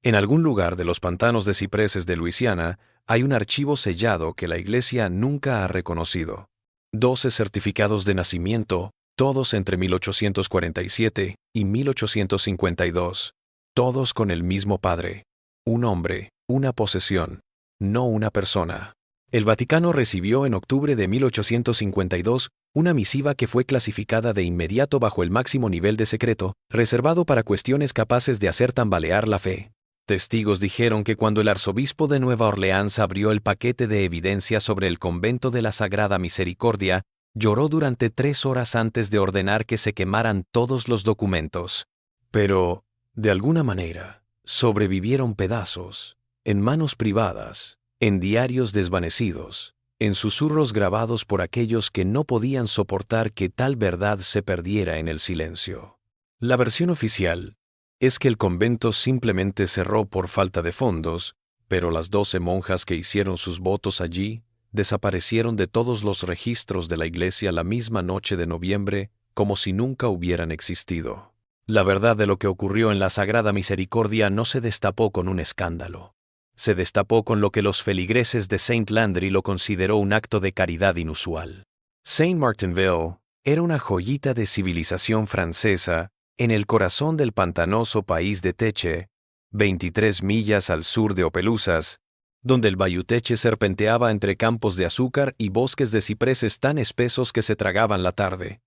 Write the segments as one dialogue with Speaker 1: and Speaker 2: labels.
Speaker 1: En algún lugar de los pantanos de cipreses de Luisiana hay un archivo sellado que la Iglesia nunca ha reconocido. 12 certificados de nacimiento, todos entre 1847 y 1852, todos con el mismo padre. Un hombre, una posesión, no una persona. El Vaticano recibió en octubre de 1852 una misiva que fue clasificada de inmediato bajo el máximo nivel de secreto, reservado para cuestiones capaces de hacer tambalear la fe. Testigos dijeron que cuando el arzobispo de Nueva Orleans abrió el paquete de evidencia sobre el convento de la Sagrada Misericordia, lloró durante 3 horas antes de ordenar que se quemaran todos los documentos. Pero, de alguna manera, sobrevivieron pedazos, en manos privadas, en diarios desvanecidos, en susurros grabados por aquellos que no podían soportar que tal verdad se perdiera en el silencio. La versión oficial es que el convento simplemente cerró por falta de fondos, pero las 12 monjas que hicieron sus votos allí desaparecieron de todos los registros de la iglesia la misma noche de noviembre, como si nunca hubieran existido. La verdad de lo que ocurrió en la Sagrada Misericordia no se destapó con un escándalo. Se destapó con lo que los feligreses de Saint Landry lo consideró un acto de caridad inusual. Saint Martinville era una joyita de civilización francesa en el corazón del pantanoso país de Teche, 23 millas al sur de Opelousas, donde el Bayou Teche serpenteaba entre campos de azúcar y bosques de cipreses tan espesos que se tragaban la tarde.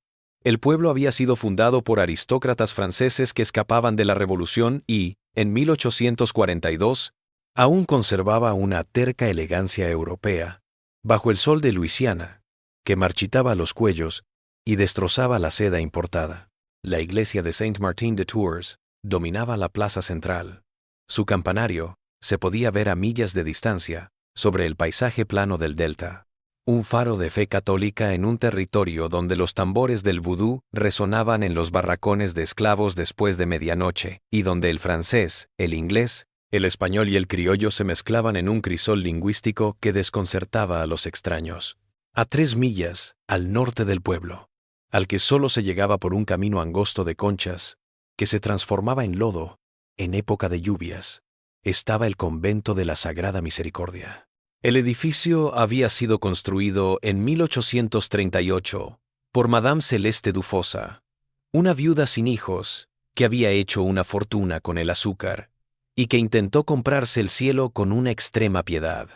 Speaker 1: El pueblo había sido fundado por aristócratas franceses que escapaban de la Revolución y, en 1842, aún conservaba una terca elegancia europea, bajo el sol de Luisiana, que marchitaba los cuellos y destrozaba la seda importada. La iglesia de Saint-Martin-de-Tours dominaba la plaza central. Su campanario se podía ver a millas de distancia, sobre el paisaje plano del delta. Un faro de fe católica en un territorio donde los tambores del vudú resonaban en los barracones de esclavos después de medianoche, y donde el francés, el inglés, el español y el criollo se mezclaban en un crisol lingüístico que desconcertaba a los extraños. A 3 millas, al norte del pueblo, al que solo se llegaba por un camino angosto de conchas, que se transformaba en lodo, en época de lluvias, estaba el convento de la Sagrada Misericordia. El edificio había sido construido en 1838 por Madame Celeste Dufosa, una viuda sin hijos que había hecho una fortuna con el azúcar y que intentó comprarse el cielo con una extrema piedad.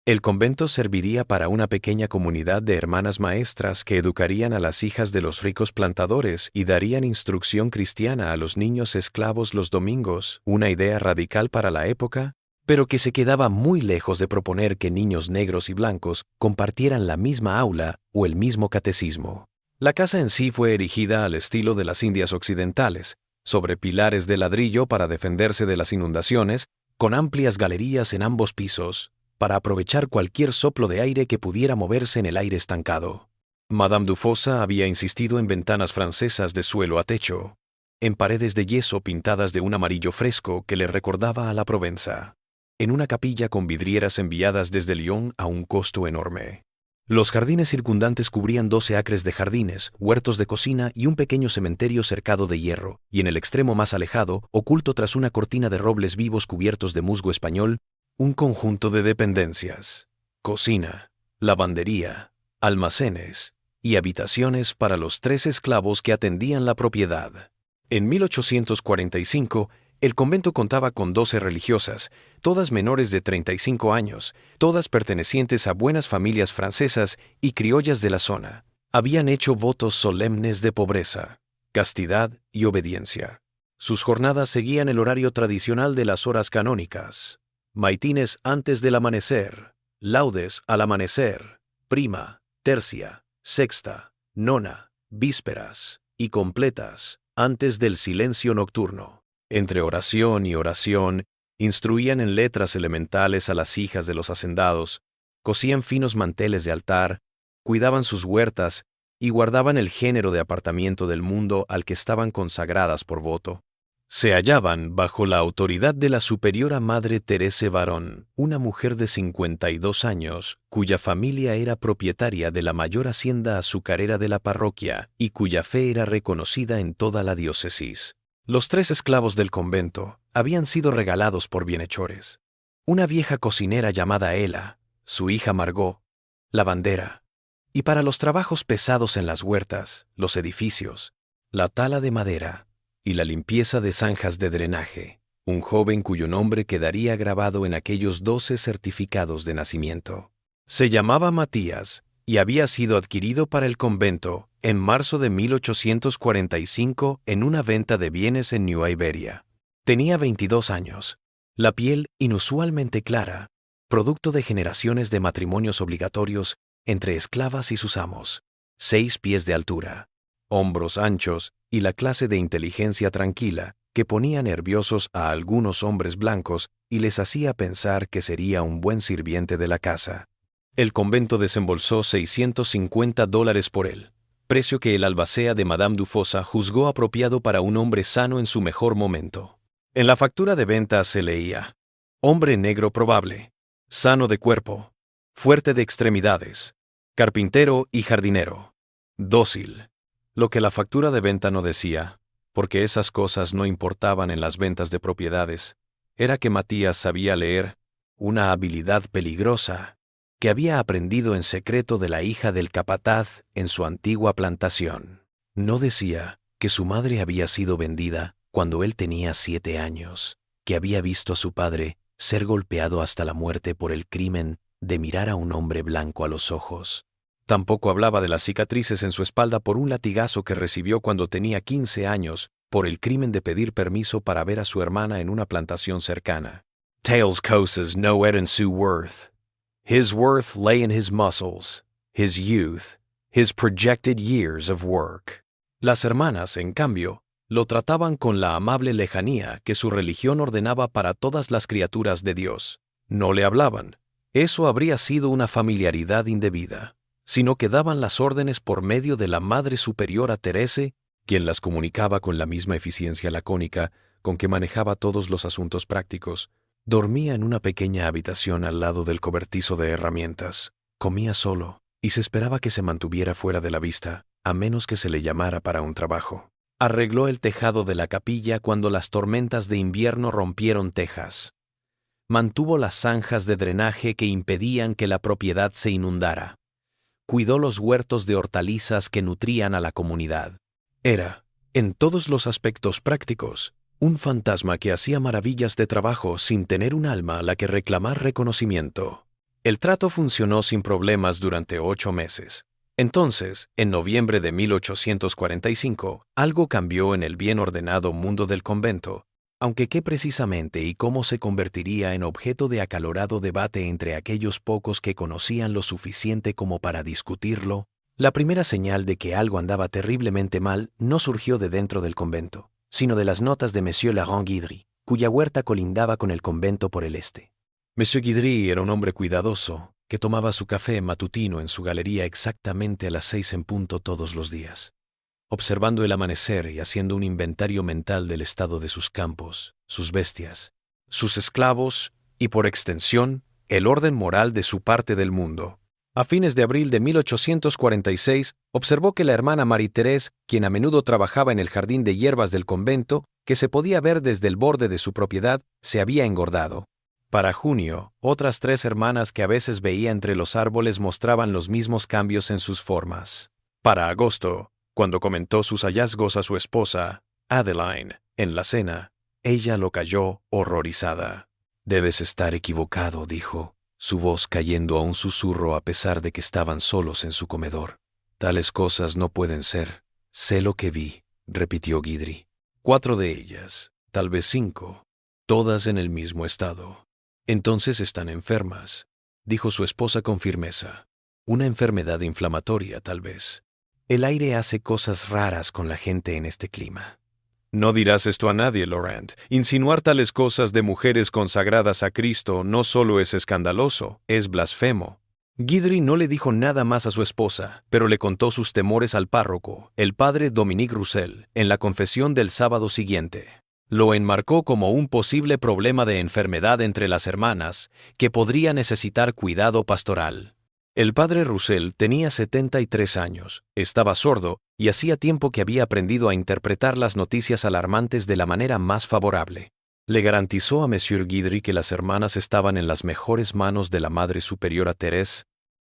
Speaker 1: El convento serviría para una pequeña comunidad de hermanas maestras que educarían a las hijas de los ricos plantadores y darían instrucción cristiana a los niños esclavos los domingos, una idea radical para la época, pero que se quedaba muy lejos de proponer que niños negros y blancos compartieran la misma aula o el mismo catecismo. La casa en sí fue erigida al estilo de las Indias Occidentales, sobre pilares de ladrillo para defenderse de las inundaciones, con amplias galerías en ambos pisos, para aprovechar cualquier soplo de aire que pudiera moverse en el aire estancado. Madame Dufosa había insistido en ventanas francesas de suelo a techo, en paredes de yeso pintadas de un amarillo fresco que le recordaba a la Provenza, en una capilla con vidrieras enviadas desde Lyon a un costo enorme. Los jardines circundantes cubrían 12 acres de jardines, huertos de cocina y un pequeño cementerio cercado de hierro, y en el extremo más alejado, oculto tras una cortina de robles vivos cubiertos de musgo español, un conjunto de dependencias, cocina, lavandería, almacenes y habitaciones para los 3 esclavos que atendían la propiedad. En 1845, el convento contaba con 12 religiosas, todas menores de 35 años, todas pertenecientes a buenas familias francesas y criollas de la zona. Habían hecho votos solemnes de pobreza, castidad y obediencia. Sus jornadas seguían el horario tradicional de las horas canónicas: maitines antes del amanecer, laudes al amanecer, prima, tercia, sexta, nona, vísperas y completas antes del silencio nocturno. Entre oración y oración, instruían en letras elementales a las hijas de los hacendados, cosían finos manteles de altar, cuidaban sus huertas y guardaban el género de apartamiento del mundo al que estaban consagradas por voto. Se hallaban bajo la autoridad de la superiora Madre Terese Varón, una mujer de 52 años, cuya familia era propietaria de la mayor hacienda azucarera de la parroquia y cuya fe era reconocida en toda la diócesis. Los 3 esclavos del convento, habían sido regalados por bienhechores. Una vieja cocinera llamada Ela, su hija Margot, lavandera, y para los trabajos pesados en las huertas, los edificios, la tala de madera y la limpieza de zanjas de drenaje, un joven cuyo nombre quedaría grabado en aquellos 12 certificados de nacimiento. Se llamaba Matías y había sido adquirido para el convento en marzo de 1845 en una venta de bienes en Nueva Iberia. Tenía 22 años, la piel inusualmente clara, producto de generaciones de matrimonios obligatorios entre esclavas y sus amos, 6 pies de altura, hombros anchos y la clase de inteligencia tranquila que ponía nerviosos a algunos hombres blancos y les hacía pensar que sería un buen sirviente de la casa. El convento desembolsó $650 por él, precio que el albacea de Madame Dufosa juzgó apropiado para un hombre sano en su mejor momento. En la factura de venta se leía: hombre negro probable, sano de cuerpo, fuerte de extremidades, carpintero y jardinero, dócil. Lo que la factura de venta no decía, porque esas cosas no importaban en las ventas de propiedades, era que Matías sabía leer, una habilidad peligrosa, que había aprendido en secreto de la hija del capataz en su antigua plantación. No decía que su madre había sido vendida cuando él tenía 7 años, que había visto a su padre ser golpeado hasta la muerte por el crimen de mirar a un hombre blanco a los ojos. Tampoco hablaba de las cicatrices en su espalda por un latigazo que recibió cuando tenía 15 años por el crimen de pedir permiso para ver a su hermana en una plantación cercana. Tales cosas no eran su worth. His worth lay in his muscles, his youth, his projected years of work. Las hermanas, en cambio, lo trataban con la amable lejanía que su religión ordenaba para todas las criaturas de Dios. No le hablaban, eso habría sido una familiaridad indebida, sino que daban las órdenes por medio de la Madre Superiora Terese, quien las comunicaba con la misma eficiencia lacónica con que manejaba todos los asuntos prácticos. Dormía en una pequeña habitación al lado del cobertizo de herramientas, comía solo, y se esperaba que se mantuviera fuera de la vista, a menos que se le llamara para un trabajo. Arregló el tejado de la capilla cuando las tormentas de invierno rompieron tejas. Mantuvo las zanjas de drenaje que impedían que la propiedad se inundara. Cuidó los huertos de hortalizas que nutrían a la comunidad. Era, en todos los aspectos prácticos, un fantasma que hacía maravillas de trabajo sin tener un alma a la que reclamar reconocimiento. El trato funcionó sin problemas durante 8 meses. Entonces, en noviembre de 1845, algo cambió en el bien ordenado mundo del convento, aunque qué precisamente y cómo se convertiría en objeto de acalorado debate entre aquellos pocos que conocían lo suficiente como para discutirlo. La primera señal de que algo andaba terriblemente mal no surgió de dentro del convento, sino de las notas de Monsieur Laurent Guidry, cuya huerta colindaba con el convento por el este. Monsieur Guidry era un hombre cuidadoso, que tomaba su café matutino en su galería exactamente a las 6 en punto todos los días, observando el amanecer y haciendo un inventario mental del estado de sus campos, sus bestias, sus esclavos y, por extensión, el orden moral de su parte del mundo. A fines de abril de 1846, observó que la hermana Marie-Thérèse, quien a menudo trabajaba en el jardín de hierbas del convento, que se podía ver desde el borde de su propiedad, se había engordado. Para junio, otras 3 hermanas que a veces veía entre los árboles mostraban los mismos cambios en sus formas. Para agosto, cuando comentó sus hallazgos a su esposa, Adeline, en la cena, ella lo calló horrorizada. «Debes estar equivocado», dijo, su voz cayendo a un susurro a pesar de que estaban solos en su comedor. «Tales cosas no pueden ser. Sé lo que vi», repitió Guidry. 4 de ellas, tal vez 5, todas en el mismo estado. «Entonces están enfermas», dijo su esposa con firmeza. «Una enfermedad inflamatoria, tal vez. El aire hace cosas raras con la gente en este clima». «No dirás esto a nadie, Laurent. Insinuar tales cosas de mujeres consagradas a Cristo no solo es escandaloso, es blasfemo». Guidry no le dijo nada más a su esposa, pero le contó sus temores al párroco, el padre Dominique Roussel, en la confesión del sábado siguiente. Lo enmarcó como un posible problema de enfermedad entre las hermanas, que podría necesitar cuidado pastoral. El padre Roussel tenía 73 años, estaba sordo y hacía tiempo que había aprendido a interpretar las noticias alarmantes de la manera más favorable. Le garantizó a Monsieur Guidry que las hermanas estaban en las mejores manos de la Madre Superiora Thérèse,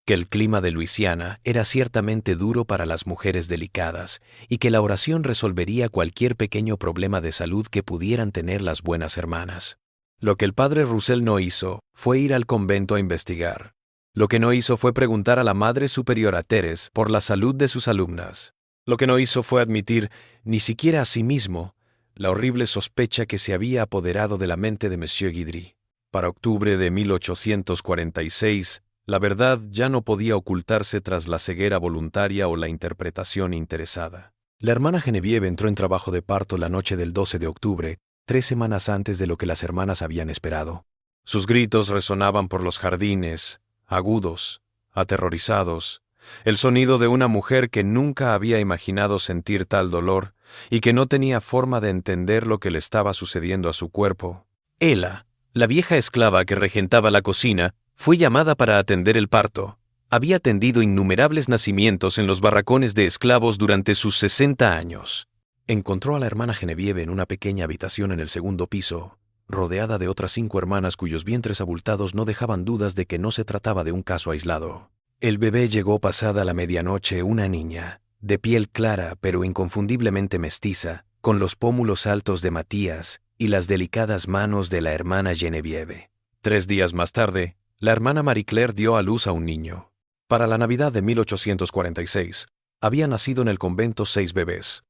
Speaker 1: que el clima de Luisiana era ciertamente duro para las mujeres delicadas y que la oración resolvería cualquier pequeño problema de salud que pudieran tener las buenas hermanas. Lo que el padre Roussel no hizo fue ir al convento a investigar. Lo que no hizo fue preguntar a la Madre Superiora Thérèse por la salud de sus alumnas. Lo que no hizo fue admitir, ni siquiera a sí mismo, la horrible sospecha que se había apoderado de la mente de Monsieur Guidry. Para octubre de 1846, la verdad ya no podía ocultarse tras la ceguera voluntaria o la interpretación interesada. La hermana Geneviève entró en trabajo de parto la noche del 12 de octubre, 3 semanas antes de lo que las hermanas habían esperado. Sus gritos resonaban por los jardines, agudos, aterrorizados, el sonido de una mujer que nunca había imaginado sentir tal dolor y que no tenía forma de entender lo que le estaba sucediendo a su cuerpo. Ella, la vieja esclava que regentaba la cocina, fue llamada para atender el parto. Había atendido innumerables nacimientos en los barracones de esclavos durante sus 60 años. Encontró a la hermana Geneviève en una pequeña habitación en el segundo piso, rodeada de otras 5 hermanas cuyos vientres abultados no dejaban dudas de que no se trataba de un caso aislado. El bebé llegó pasada la medianoche, una niña, de piel clara pero inconfundiblemente mestiza, con los pómulos altos de Matías y las delicadas manos de la hermana Geneviève. 3 días más tarde, la hermana Marie Claire dio a luz a un niño. Para la Navidad de 1846, había nacido en el convento 6 bebés.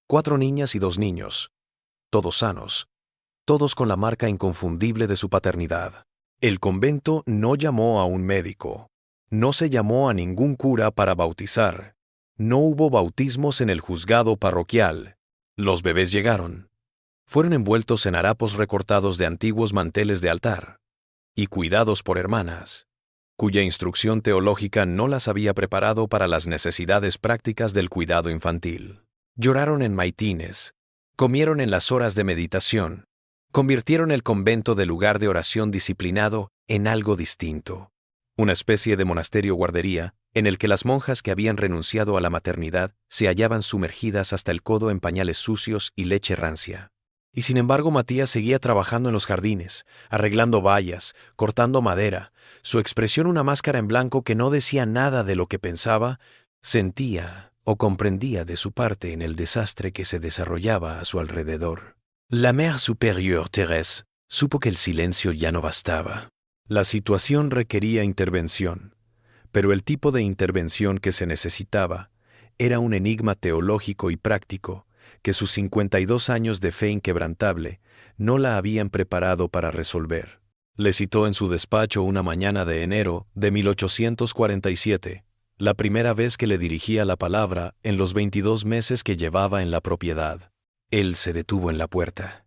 Speaker 1: 4 niñas y 2 niños, todos sanos, todos con la marca inconfundible de su paternidad. El convento no llamó a un médico, no se llamó a ningún cura para bautizar, no hubo bautismos en el juzgado parroquial. Los bebés llegaron. Fueron envueltos en harapos recortados de antiguos manteles de altar y cuidados por hermanas, cuya instrucción teológica no las había preparado para las necesidades prácticas del cuidado infantil. Lloraron en maitines, comieron en las horas de meditación, convirtieron el convento de lugar de oración disciplinado en algo distinto, una especie de monasterio guardería en el que las monjas que habían renunciado a la maternidad se hallaban sumergidas hasta el codo en pañales sucios y leche rancia. Y sin embargo Matías seguía trabajando en los jardines, arreglando vallas, cortando madera, su expresión una máscara en blanco que no decía nada de lo que pensaba, sentía o comprendía de su parte en el desastre que se desarrollaba a su alrededor. La Mère Supérieure Thérèse supo que el silencio ya no bastaba. La situación requería intervención, pero el tipo de intervención que se necesitaba era un enigma teológico y práctico que sus 52 años de fe inquebrantable no la habían preparado para resolver. Le citó en su despacho una mañana de enero de 1847, la primera vez que le dirigía la palabra en los 22 meses que llevaba en la propiedad. Él se detuvo en la puerta,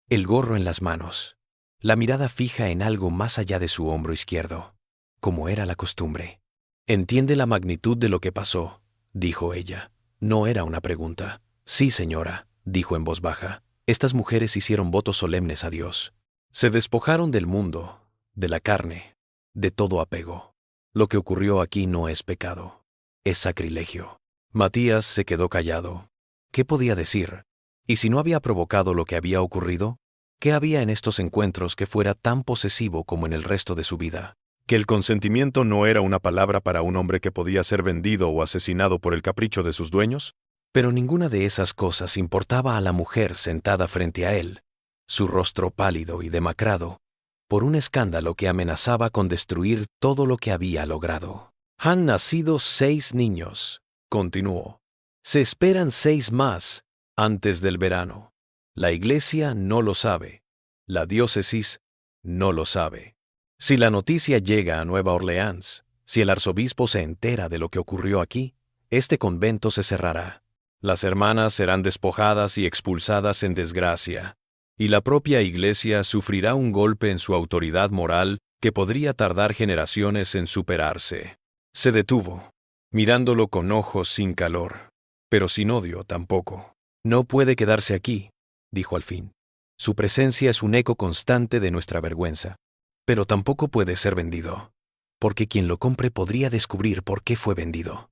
Speaker 1: el gorro en las manos, la mirada fija en algo más allá de su hombro izquierdo, como era la costumbre. «¿Entiende la magnitud de lo que pasó?», dijo ella. No era una pregunta. «Sí, señora», dijo en voz baja. «Estas mujeres hicieron votos solemnes a Dios. Se despojaron del mundo, de la carne, de todo apego. Lo que ocurrió aquí no es pecado, es sacrilegio». Matías se quedó callado. ¿Qué podía decir? ¿Y si no había provocado lo que había ocurrido? ¿Qué había en estos encuentros que fuera tan posesivo como en el resto de su vida? ¿Que el consentimiento no era una palabra para un hombre que podía ser vendido o asesinado por el capricho de sus dueños? Pero ninguna de esas cosas importaba a la mujer sentada frente a él, su rostro pálido y demacrado, por un escándalo que amenazaba con destruir todo lo que había logrado. «Han nacido 6 niños», continuó. «Se esperan 6 más antes del verano. La Iglesia no lo sabe. La diócesis no lo sabe. Si la noticia llega a Nueva Orleans, si el arzobispo se entera de lo que ocurrió aquí, este convento se cerrará. Las hermanas serán despojadas y expulsadas en desgracia, y la propia Iglesia sufrirá un golpe en su autoridad moral que podría tardar generaciones en superarse». Se detuvo, mirándolo con ojos sin calor, pero sin odio tampoco. «No puede quedarse aquí», dijo al fin. «Su presencia es un eco constante de nuestra vergüenza. Pero tampoco puede ser vendido, porque quien lo compre podría descubrir por qué fue vendido.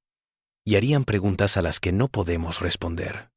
Speaker 1: Y harían preguntas a las que no podemos responder.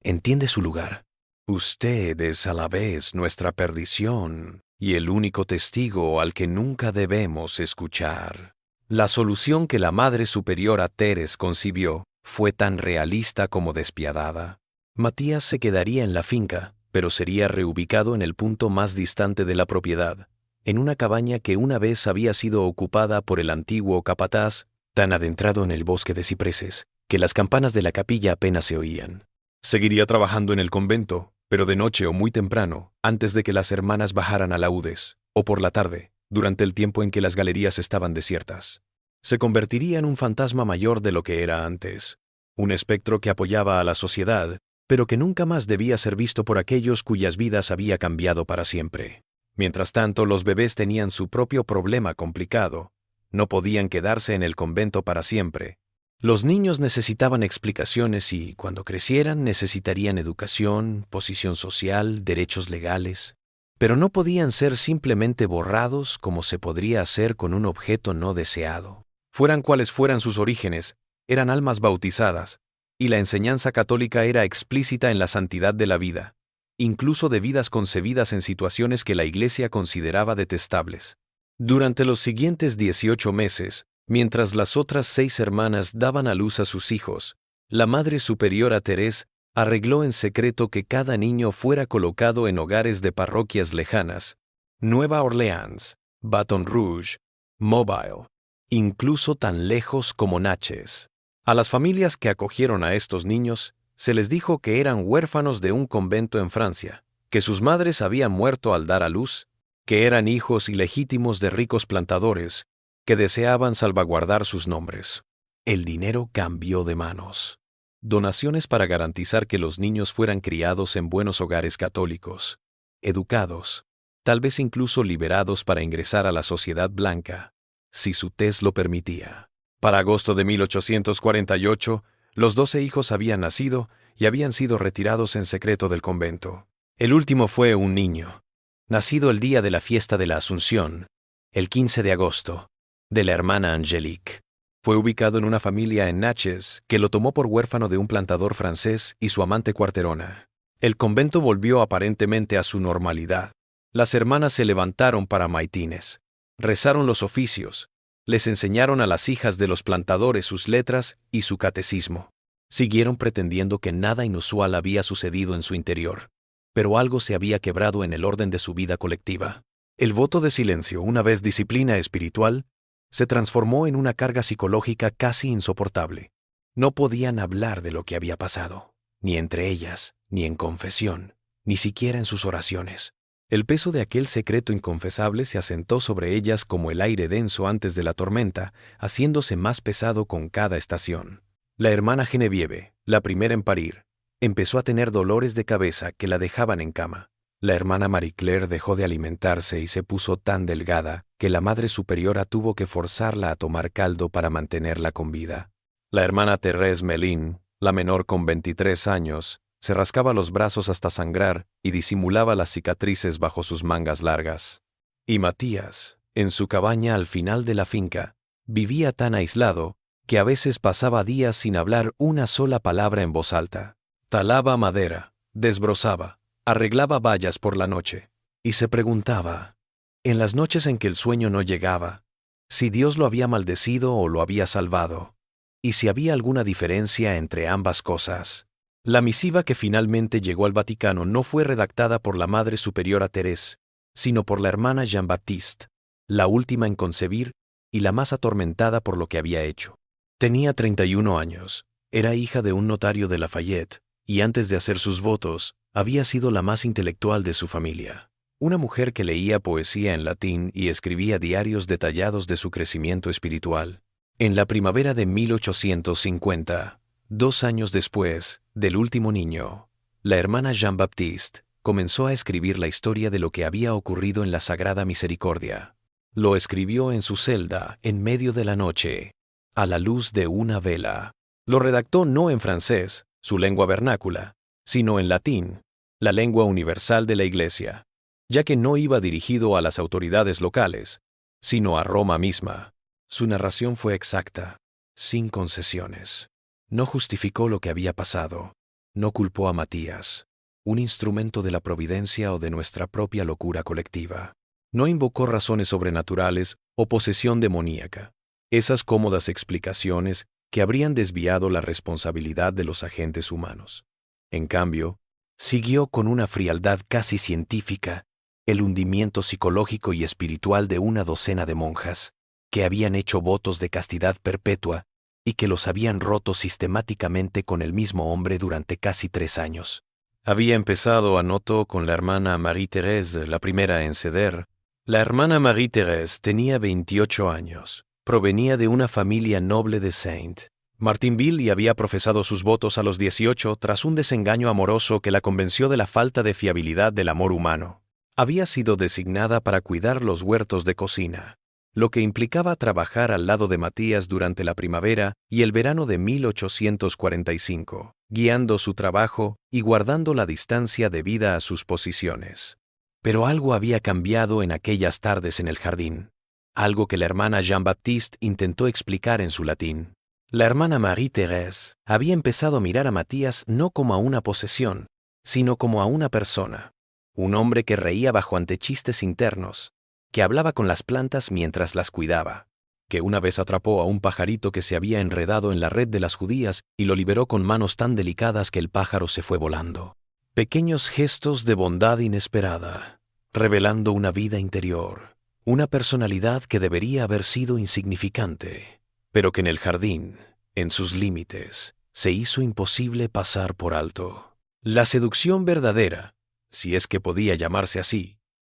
Speaker 1: ¿Entiende su lugar? Usted es a la vez nuestra perdición y el único testigo al que nunca debemos escuchar. La solución que la Madre Superiora Teres concibió fue tan realista como despiadada. Matías se quedaría en la finca, pero sería reubicado en el punto más distante de la propiedad, en una cabaña que una vez había sido ocupada por el antiguo capataz, tan adentrado en el bosque de cipreses, que las campanas de la capilla apenas se oían. Seguiría trabajando en el convento, pero de noche o muy temprano, antes de que las hermanas bajaran a laudes, o por la tarde, durante el tiempo en que las galerías estaban desiertas. Se convertiría en un fantasma mayor de lo que era antes, un espectro que apoyaba a la sociedad, pero que nunca más debía ser visto por aquellos cuyas vidas había cambiado para siempre. Mientras tanto, los bebés tenían su propio problema complicado. No podían quedarse en el convento para siempre. Los niños necesitaban explicaciones y, cuando crecieran, necesitarían educación, posición social, derechos legales. Pero no podían ser simplemente borrados como se podría hacer con un objeto no deseado. Fueran cuales fueran sus orígenes, eran almas bautizadas, y la enseñanza católica era explícita en la santidad de la vida, incluso de vidas concebidas en situaciones que la Iglesia consideraba detestables. Durante los siguientes 18 meses, mientras las otras 6 hermanas daban a luz a sus hijos, la Madre Superiora Teresa arregló en secreto que cada niño fuera colocado en hogares de parroquias lejanas, Nueva Orleans, Baton Rouge, Mobile, incluso tan lejos como Natchez. A las familias que acogieron a estos niños, se les dijo que eran huérfanos de un convento en Francia, que sus madres habían muerto al dar a luz, que eran hijos ilegítimos de ricos plantadores, que deseaban salvaguardar sus nombres. El dinero cambió de manos. Donaciones para garantizar que los niños fueran criados en buenos hogares católicos, educados, tal vez incluso liberados para ingresar a la sociedad blanca, si su tez lo permitía. Para agosto de 1848, los 12 hijos habían nacido y habían sido retirados en secreto del convento. El último fue un niño, nacido el día de la fiesta de la Asunción, el 15 de agosto, de la hermana Angélique. Fue ubicado en una familia en Natchez que lo tomó por huérfano de un plantador francés y su amante cuarterona. El convento volvió aparentemente a su normalidad. Las hermanas se levantaron para maitines, rezaron los oficios, les enseñaron a las hijas de los plantadores sus letras y su catecismo. Siguieron pretendiendo que nada inusual había sucedido en su interior, pero algo se había quebrado en el orden de su vida colectiva. El voto de silencio, una vez disciplina espiritual, se transformó en una carga psicológica casi insoportable. No podían hablar de lo que había pasado, ni entre ellas, ni en confesión, ni siquiera en sus oraciones. El peso de aquel secreto inconfesable se asentó sobre ellas como el aire denso antes de la tormenta, haciéndose más pesado con cada estación. La hermana Genevieve, la primera en parir, empezó a tener dolores de cabeza que la dejaban en cama. La hermana Marie Claire dejó de alimentarse y se puso tan delgada que la Madre Superiora tuvo que forzarla a tomar caldo para mantenerla con vida. La hermana Thérèse Mélin, la menor con 23 años, se rascaba los brazos hasta sangrar y disimulaba las cicatrices bajo sus mangas largas. Y Matías, en su cabaña al final de la finca, vivía tan aislado que a veces pasaba días sin hablar una sola palabra en voz alta. Talaba madera, desbrozaba, arreglaba vallas por la noche, y se preguntaba, en las noches en que el sueño no llegaba, si Dios lo había maldecido o lo había salvado, y si había alguna diferencia entre ambas cosas. La misiva que finalmente llegó al Vaticano no fue redactada por la Madre Superiora Teresa, sino por la hermana Jean-Baptiste, la última en concebir y la más atormentada por lo que había hecho. Tenía 31 años, era hija de un notario de Lafayette, y antes de hacer sus votos, había sido la más intelectual de su familia. Una mujer que leía poesía en latín y escribía diarios detallados de su crecimiento espiritual. En la primavera de 1850, 2 años después del último niño, la hermana Jean-Baptiste comenzó a escribir la historia de lo que había ocurrido en la Sagrada Misericordia. Lo escribió en su celda, en medio de la noche, a la luz de una vela. Lo redactó no en francés, su lengua vernácula, sino en latín, la lengua universal de la Iglesia, ya que no iba dirigido a las autoridades locales, sino a Roma misma. Su narración fue exacta, sin concesiones. No justificó lo que había pasado, no culpó a Matías. un instrumento de la providencia o de nuestra propia locura colectiva. No invocó razones sobrenaturales o posesión demoníaca, esas cómodas explicaciones que habrían desviado la responsabilidad de los agentes humanos. En cambio, siguió con una frialdad casi científica el hundimiento psicológico y espiritual de una docena de monjas que habían hecho votos de castidad perpetua y que los habían roto sistemáticamente con el mismo hombre durante casi 3 años. Había empezado, anotó, con la hermana Marie-Thérèse, la primera en ceder. La hermana Marie-Thérèse tenía 28 años. Provenía de una familia noble de Saint-Martinville y había profesado sus votos a los 18 tras un desengaño amoroso que la convenció de la falta de fiabilidad del amor humano. Había sido designada para cuidar los huertos de cocina, lo que implicaba trabajar al lado de Matías durante la primavera y el verano de 1845, guiando su trabajo y guardando la distancia debida a sus posiciones. Pero algo había cambiado en aquellas tardes en el jardín, algo que la hermana Jean-Baptiste intentó explicar en su latín. La hermana Marie-Thérèse había empezado a mirar a Matías no como a una posesión, sino como a una persona, un hombre que reía bajo antechistes internos, que hablaba con las plantas mientras las cuidaba, que una vez atrapó a un pajarito que se había enredado en la red de las judías y lo liberó con manos tan delicadas que el pájaro se fue volando. Pequeños gestos de bondad inesperada, revelando una vida interior, una personalidad que debería haber sido insignificante, pero que en el jardín, en sus límites, se hizo imposible pasar por alto. La seducción verdadera, si es que podía llamarse así,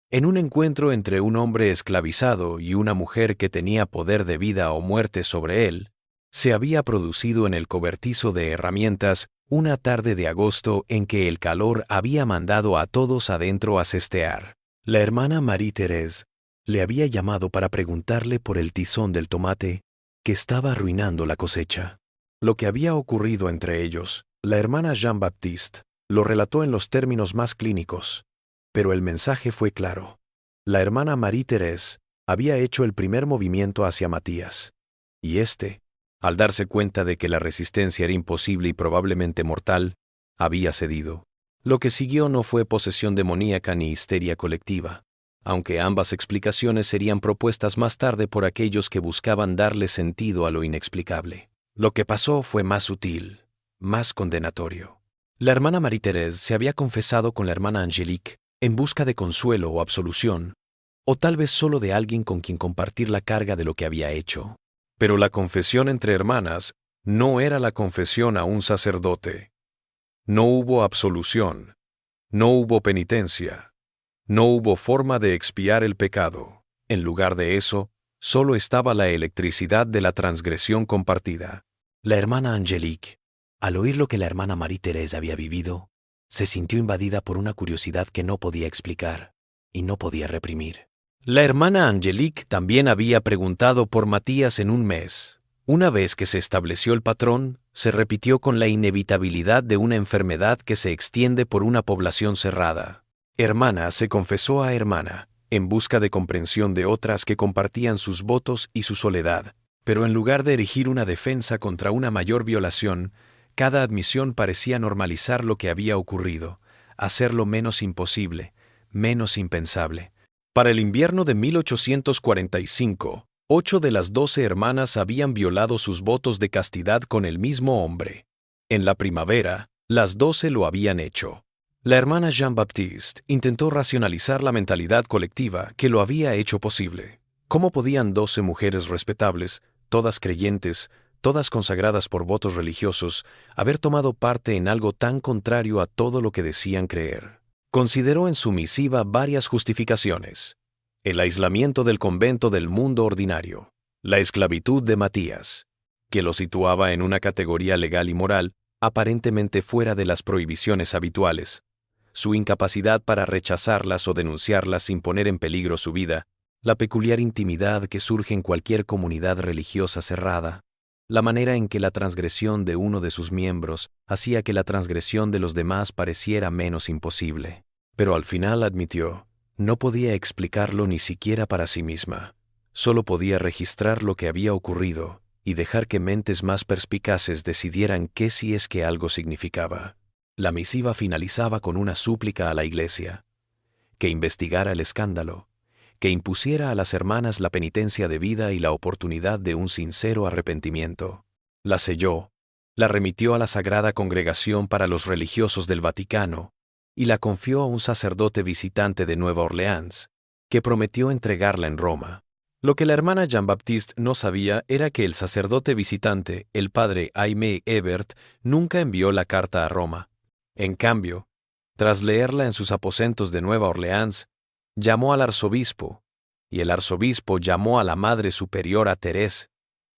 Speaker 1: en un encuentro entre un hombre esclavizado y una mujer que tenía poder de vida o muerte sobre él, se había producido en el cobertizo de herramientas una tarde de agosto en que el calor había mandado a todos adentro a cestear. La hermana Marie-Thérèse le había llamado para preguntarle por el tizón del tomate que estaba arruinando la cosecha. Lo que había ocurrido entre ellos, la hermana Jean-Baptiste lo relató en los términos más clínicos, pero el mensaje fue claro. La hermana Marie-Thérèse había hecho el primer movimiento hacia Matías, y éste, al darse cuenta de que la resistencia era imposible y probablemente mortal, había cedido. Lo que siguió no fue posesión demoníaca ni histeria colectiva, aunque ambas explicaciones serían propuestas más tarde por aquellos que buscaban darle sentido a lo inexplicable. Lo que pasó fue más sutil, más condenatorio. La hermana Marie-Thérèse se había confesado con la hermana Angélique en busca de consuelo o absolución, o tal vez solo de alguien con quien compartir la carga de lo que había hecho. Pero la confesión entre hermanas no era la confesión a un sacerdote. No hubo absolución, no hubo penitencia, no hubo forma de expiar el pecado. En lugar de eso, solo estaba la electricidad de la transgresión compartida. La hermana Angélique, al oír lo que la hermana Marie-Thérèse había vivido, se sintió invadida por una curiosidad que no podía explicar y no podía reprimir. La hermana Angélique también había preguntado por Matías en un mes. Una vez que se estableció el patrón, se repitió con la inevitabilidad de una enfermedad que se extiende por una población cerrada. Hermana se confesó a hermana, en busca de comprensión de otras que compartían sus votos y su soledad, pero en lugar de erigir una defensa contra una mayor violación, cada admisión parecía normalizar lo que había ocurrido, hacerlo menos imposible, menos impensable. Para el invierno de 1845, 8 de las 12 hermanas habían violado sus votos de castidad con el mismo hombre. En la primavera, las 12 lo habían hecho. La hermana Jean-Baptiste intentó racionalizar la mentalidad colectiva que lo había hecho posible. ¿Cómo podían 12 mujeres respetables, todas creyentes, todas consagradas por votos religiosos, haber tomado parte en algo tan contrario a todo lo que decían creer? Consideró en su misiva varias justificaciones: el aislamiento del convento del mundo ordinario, la esclavitud de Matías, que lo situaba en una categoría legal y moral aparentemente fuera de las prohibiciones habituales, su incapacidad para rechazarlas o denunciarlas sin poner en peligro su vida, la peculiar intimidad que surge en cualquier comunidad religiosa cerrada, la manera en que la transgresión de uno de sus miembros hacía que la transgresión de los demás pareciera menos imposible. Pero al final admitió, no podía explicarlo ni siquiera para sí misma. Solo podía registrar lo que había ocurrido y dejar que mentes más perspicaces decidieran qué si es que algo significaba. La misiva finalizaba con una súplica a la Iglesia, que investigara el escándalo, que impusiera a las hermanas la penitencia debida y la oportunidad de un sincero arrepentimiento. La selló, la remitió a la Sagrada Congregación para los Religiosos del Vaticano y la confió a un sacerdote visitante de Nueva Orleans, que prometió entregarla en Roma. Lo que la hermana Jean-Baptiste no sabía era que el sacerdote visitante, el padre Aimé Hebert, nunca envió la carta a Roma. En cambio, tras leerla en sus aposentos de Nueva Orleans, llamó al arzobispo, y el arzobispo llamó a la Madre Superiora Thérèse,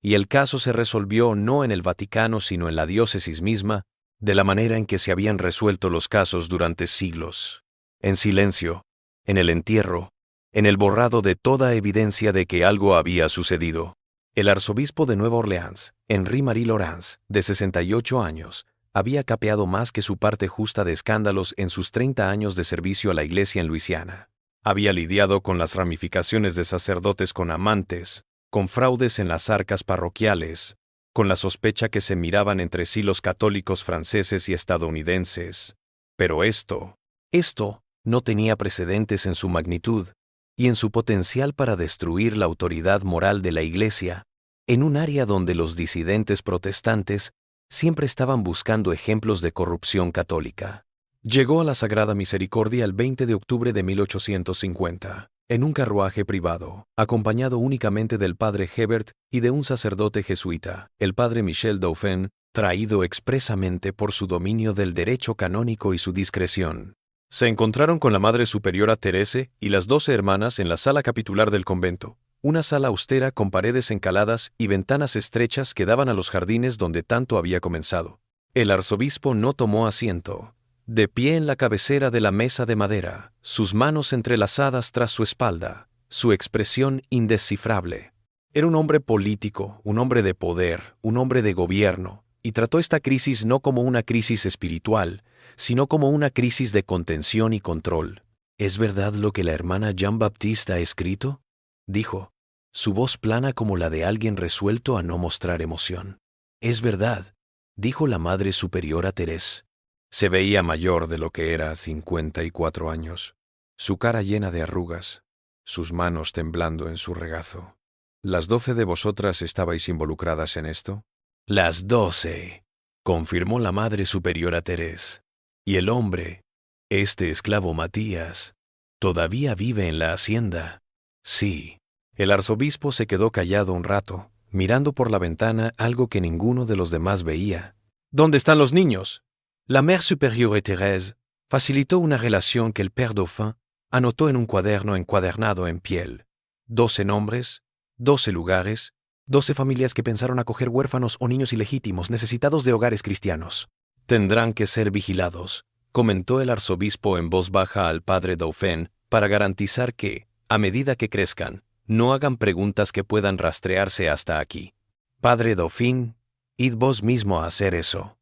Speaker 1: y el caso se resolvió no en el Vaticano sino en la diócesis misma, de la manera en que se habían resuelto los casos durante siglos. En silencio, en el entierro, en el borrado de toda evidencia de que algo había sucedido. El arzobispo de Nueva Orleans, Henri-Marie Laurence, de 68 años, había capeado más que su parte justa de escándalos en sus 30 años de servicio a la Iglesia en Luisiana. Había lidiado con las ramificaciones de sacerdotes con amantes, con fraudes en las arcas parroquiales, con la sospecha que se miraban entre sí los católicos franceses y estadounidenses. Pero esto no tenía precedentes en su magnitud y en su potencial para destruir la autoridad moral de la Iglesia, en un área donde los disidentes protestantes siempre estaban buscando ejemplos de corrupción católica. Llegó a la Sagrada Misericordia el 20 de octubre de 1850, en un carruaje privado, acompañado únicamente del padre Hebert y de un sacerdote jesuita, el padre Michel Dauphin, traído expresamente por su dominio del derecho canónico y su discreción. Se encontraron con la Madre Superiora Thérèse y las 12 hermanas en la sala capitular del convento, una sala austera con paredes encaladas y ventanas estrechas que daban a los jardines donde tanto había comenzado. El arzobispo no tomó asiento, de pie en la cabecera de la mesa de madera, sus manos entrelazadas tras su espalda, su expresión indescifrable. Era un hombre político, un hombre de poder, un hombre de gobierno, y trató esta crisis no como una crisis espiritual, sino como una crisis de contención y control. ¿Es verdad lo que la hermana Jean-Baptiste ha escrito?, dijo, su voz plana como la de alguien resuelto a no mostrar emoción. Es verdad, dijo la Madre Superiora Thérèse. Se veía mayor de lo que era 54 años, su cara llena de arrugas, sus manos temblando en su regazo. ¿Las 12 de vosotras estabais involucradas en esto? Las 12, confirmó la Madre Superiora Thérèse. Y el hombre, este esclavo Matías, ¿todavía vive en la hacienda? Sí. El arzobispo se quedó callado un rato, mirando por la ventana algo que ninguno de los demás veía. ¿Dónde están los niños? La Mère Supérieure Thérèse facilitó una relación que el Père Dauphin anotó en un cuaderno encuadernado en piel. 12 nombres, 12 lugares, 12 familias que pensaron acoger huérfanos o niños ilegítimos necesitados de hogares cristianos. Tendrán que ser vigilados, comentó el arzobispo en voz baja al padre Dauphin, para garantizar que, a medida que crezcan, no hagan preguntas que puedan rastrearse hasta aquí. Padre Dauphin, id vos mismo a hacer eso.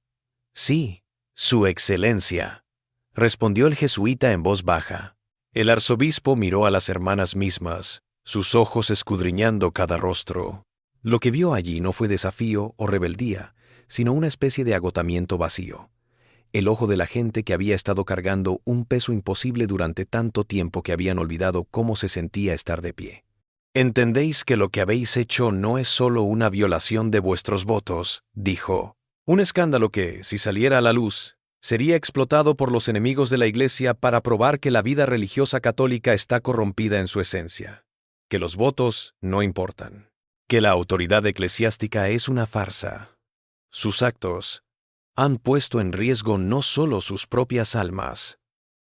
Speaker 1: Sí, Su Excelencia, respondió el jesuita en voz baja. El arzobispo miró a las hermanas mismas, sus ojos escudriñando cada rostro. Lo que vio allí no fue desafío o rebeldía, sino una especie de agotamiento vacío. El ojo de la gente que había estado cargando un peso imposible durante tanto tiempo que habían olvidado cómo se sentía estar de pie. «Entendéis que lo que habéis hecho no es solo una violación de vuestros votos», dijo. «Un escándalo que, si saliera a la luz, sería explotado por los enemigos de la Iglesia para probar que la vida religiosa católica está corrompida en su esencia, que los votos no importan, que la autoridad eclesiástica es una farsa. Sus actos han puesto en riesgo no solo sus propias almas,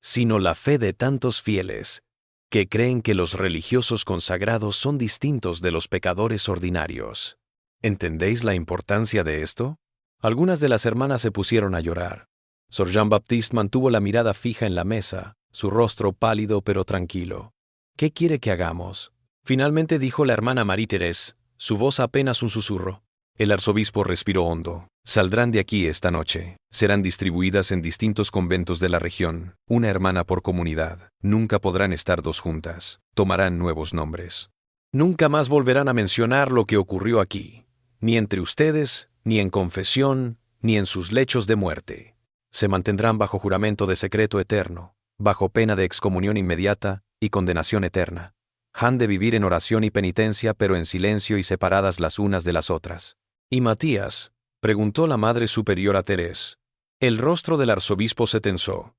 Speaker 1: sino la fe de tantos fieles que creen que los religiosos consagrados son distintos de los pecadores ordinarios. ¿Entendéis la importancia de esto?» Algunas de las hermanas se pusieron a llorar. Sor Jean-Baptiste mantuvo la mirada fija en la mesa, su rostro pálido pero tranquilo. «¿Qué quiere que hagamos?», finalmente dijo la hermana Marie-Thérèse, su voz apenas un susurro. El arzobispo respiró hondo. «Saldrán de aquí esta noche. Serán distribuidas en distintos conventos de la región, una hermana por comunidad. Nunca podrán estar dos juntas. Tomarán nuevos nombres. Nunca más volverán a mencionar lo que ocurrió aquí, ni entre ustedes, ni en confesión, ni en sus lechos de muerte. Se mantendrán bajo juramento de secreto eterno, bajo pena de excomunión inmediata y condenación eterna. Han de vivir en oración y penitencia, pero en silencio y separadas las unas de las otras. ¿Y Matías?, preguntó la Madre Superiora Terés. El rostro del arzobispo se tensó.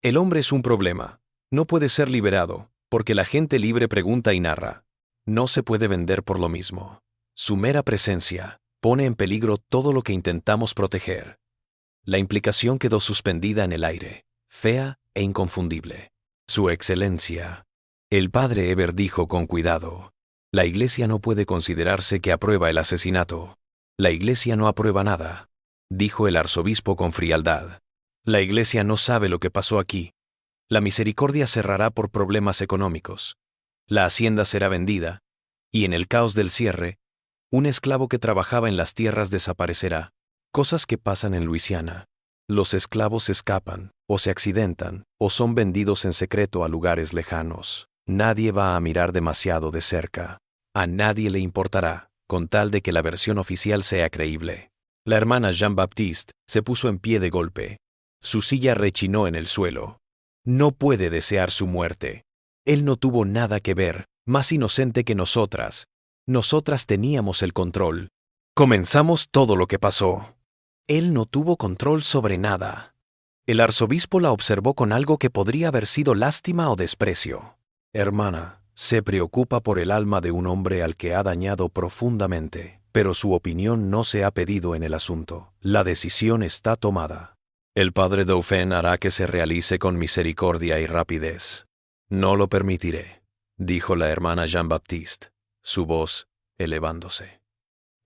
Speaker 1: El hombre es un problema. No puede ser liberado, porque la gente libre pregunta y narra. No se puede vender por lo mismo. Su mera presencia pone en peligro todo lo que intentamos proteger. La implicación quedó suspendida en el aire, fea e inconfundible. Su excelencia. El padre Eber dijo con cuidado. La Iglesia no puede considerarse que aprueba el asesinato. La Iglesia no aprueba nada, dijo el arzobispo con frialdad. La Iglesia no sabe lo que pasó aquí. La misericordia cerrará por problemas económicos. La hacienda será vendida, y en el caos del cierre, un esclavo que trabajaba en las tierras desaparecerá. Cosas que pasan en Luisiana. Los esclavos escapan, o se accidentan, o son vendidos en secreto a lugares lejanos. Nadie va a mirar demasiado de cerca. A nadie le importará, con tal de que la versión oficial sea creíble. La hermana Jean-Baptiste se puso en pie de golpe. Su silla rechinó en el suelo. No puede desear su muerte. Él no tuvo nada que ver, más inocente que nosotras. Nosotras teníamos el control. Comenzamos todo lo que pasó. Él no tuvo control sobre nada. El arzobispo la observó con algo que podría haber sido lástima o desprecio. Hermana, se preocupa por el alma de un hombre al que ha dañado profundamente, pero su opinión no se ha pedido en el asunto. La decisión está tomada. El padre Dauphin hará que se realice con misericordia y rapidez. No lo permitiré, dijo la hermana Jean-Baptiste, su voz elevándose.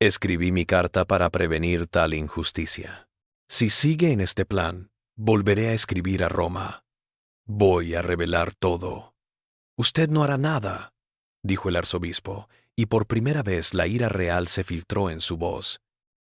Speaker 1: Escribí mi carta para prevenir tal injusticia. Si sigue en este plan, volveré a escribir a Roma. Voy a revelar todo. Usted no hará nada, dijo el arzobispo, y por primera vez la ira real se filtró en su voz.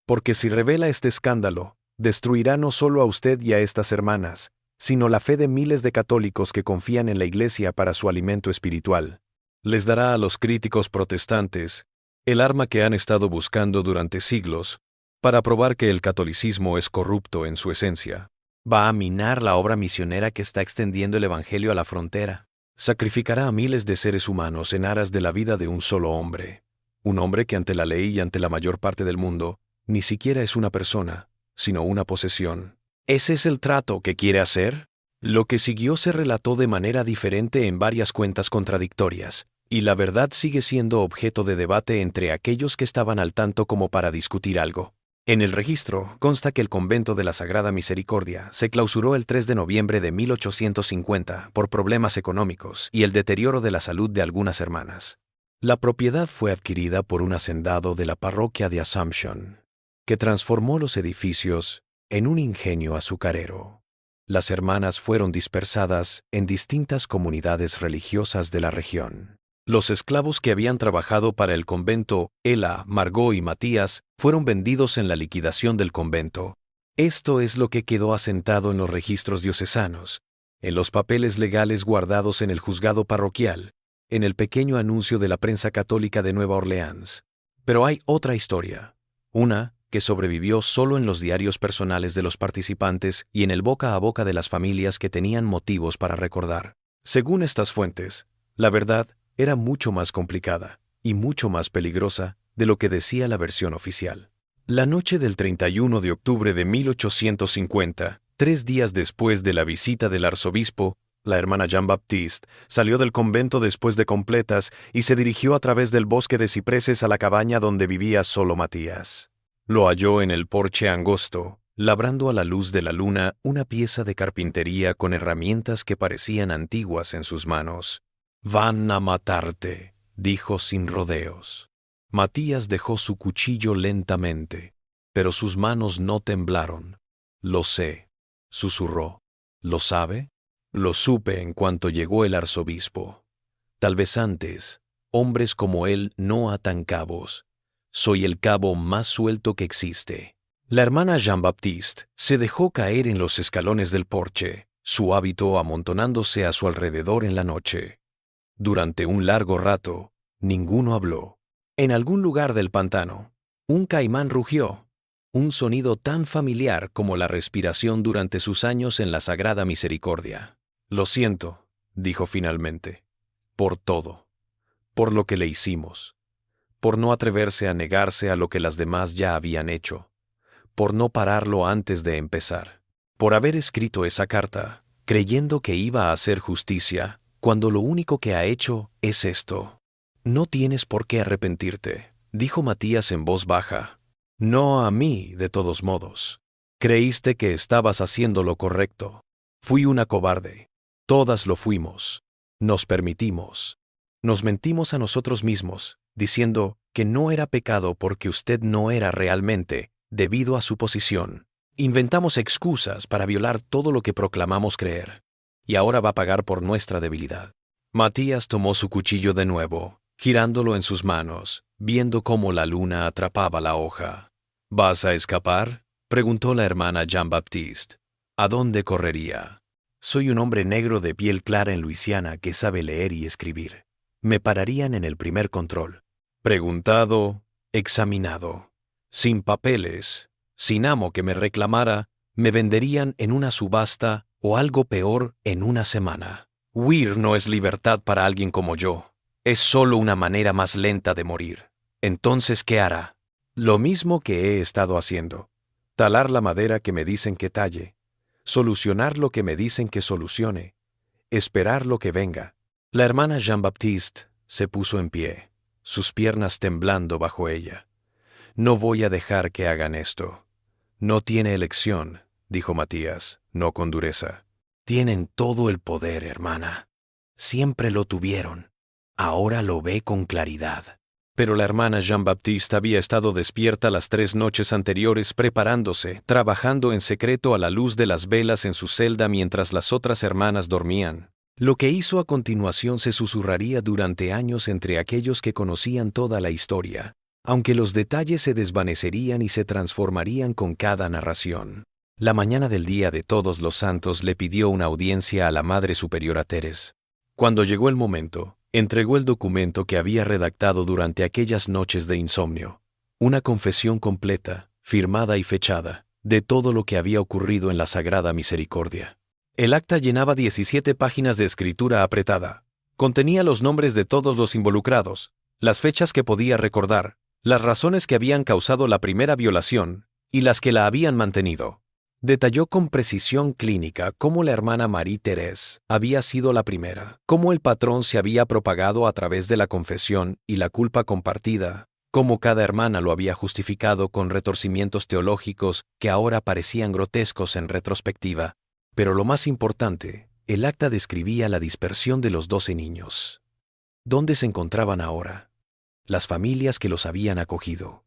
Speaker 1: Porque si revela este escándalo, destruirá no solo a usted y a estas hermanas, sino la fe de miles de católicos que confían en la Iglesia para su alimento espiritual. Les dará a los críticos protestantes el arma que han estado buscando durante siglos para probar que el catolicismo es corrupto en su esencia. Va a minar la obra misionera que está extendiendo el Evangelio a la frontera. Sacrificará a miles de seres humanos en aras de la vida de un solo hombre. Un hombre que ante la ley y ante la mayor parte del mundo ni siquiera es una persona, sino una posesión. ¿Ese es el trato que quiere hacer? Lo que siguió se relató de manera diferente en varias cuentas contradictorias, y la verdad sigue siendo objeto de debate entre aquellos que estaban al tanto como para discutir algo. En el registro consta que el convento de la Sagrada Misericordia se clausuró el 3 de noviembre de 1850 por problemas económicos y el deterioro de la salud de algunas hermanas. La propiedad fue adquirida por un hacendado de la parroquia de Assumption, que transformó los edificios en un ingenio azucarero. Las hermanas fueron dispersadas en distintas comunidades religiosas de la región. Los esclavos que habían trabajado para el convento, Ela, Margot y Matías, fueron vendidos en la liquidación del convento. Esto es lo que quedó asentado en los registros diocesanos, en los papeles legales guardados en el juzgado parroquial, en el pequeño anuncio de la prensa católica de Nueva Orleans. Pero hay otra historia, una que sobrevivió solo en los diarios personales de los participantes y en el boca a boca de las familias que tenían motivos para recordar. Según estas fuentes, la verdad era mucho más complicada y mucho más peligrosa de lo que decía la versión oficial. La noche del 31 de octubre de 1850, 3 días después de la visita del arzobispo, la hermana Jean-Baptiste salió del convento después de completas y se dirigió a través del bosque de cipreses a la cabaña donde vivía solo Matías. Lo halló en el porche angosto, labrando a la luz de la luna una pieza de carpintería con herramientas que parecían antiguas en sus manos. «Van a matarte», dijo sin rodeos. Matías dejó su cuchillo lentamente, pero sus manos no temblaron. «Lo sé», susurró. «¿Lo sabe?» Lo supe en cuanto llegó el arzobispo. Tal vez antes, hombres como él no atan cabos. Soy el cabo más suelto que existe. La hermana Jean-Baptiste se dejó caer en los escalones del porche, su hábito amontonándose a su alrededor en la noche. Durante un largo rato, ninguno habló. En algún lugar del pantano, un caimán rugió. un sonido tan familiar como la respiración durante sus años en la Sagrada Misericordia. Lo siento, dijo finalmente, por todo, por lo que le hicimos, por no atreverse a negarse a lo que las demás ya habían hecho, por no pararlo antes de empezar, por haber escrito esa carta, creyendo que iba a hacer justicia, cuando lo único que ha hecho es esto. No tienes por qué arrepentirte, dijo Matías en voz baja. No a mí, de todos modos. Creíste que estabas haciendo lo correcto. Fui una cobarde. Todas lo fuimos. Nos permitimos. Nos mentimos a nosotros mismos, diciendo que no era pecado porque usted no era realmente, debido a su posición. Inventamos excusas para violar todo lo que proclamamos creer. Y ahora va a pagar por nuestra debilidad. Matías tomó su cuchillo de nuevo, girándolo en sus manos, viendo cómo la luna atrapaba la hoja. ¿Vas a escapar?, preguntó la hermana Jean-Baptiste. ¿A dónde correría? Soy un hombre negro de piel clara en Luisiana que sabe leer y escribir. Me pararían en el primer control. Preguntado, examinado. Sin papeles, sin amo que me reclamara, me venderían en una subasta o algo peor en una semana. Huir no es libertad para alguien como yo. Es solo una manera más lenta de morir. Entonces, ¿qué hará? Lo mismo que he estado haciendo. Talar la madera que me dicen que talle. Solucionar lo que me dicen que solucione. Esperar lo que venga. La hermana Jean-Baptiste se puso en pie, sus piernas temblando bajo ella. No voy a dejar que hagan esto. No tiene elección, dijo Matías, no con dureza. Tienen todo el poder, hermana. Siempre lo tuvieron. Ahora lo ve con claridad. Pero la hermana Jean-Baptiste había estado despierta las 3 noches anteriores preparándose, trabajando en secreto a la luz de las velas en su celda mientras las otras hermanas dormían. Lo que hizo a continuación se susurraría durante años entre aquellos que conocían toda la historia, aunque los detalles se desvanecerían y se transformarían con cada narración. La mañana del día de Todos los Santos le pidió una audiencia a la Madre Superiora Teres. Cuando llegó el momento, entregó el documento que había redactado durante aquellas noches de insomnio. Una confesión completa, firmada y fechada, de todo lo que había ocurrido en la Sagrada Misericordia. El acta llenaba 17 páginas de escritura apretada. Contenía los nombres de todos los involucrados, las fechas que podía recordar, las razones que habían causado la primera violación y las que la habían mantenido. Detalló con precisión clínica cómo la hermana Marie-Thérèse había sido la primera, cómo el patrón se había propagado a través de la confesión y la culpa compartida, cómo cada hermana lo había justificado con retorcimientos teológicos que ahora parecían grotescos en retrospectiva. Pero lo más importante, el acta describía la dispersión de los 12 niños. ¿Dónde se encontraban ahora? Las familias que los habían acogido.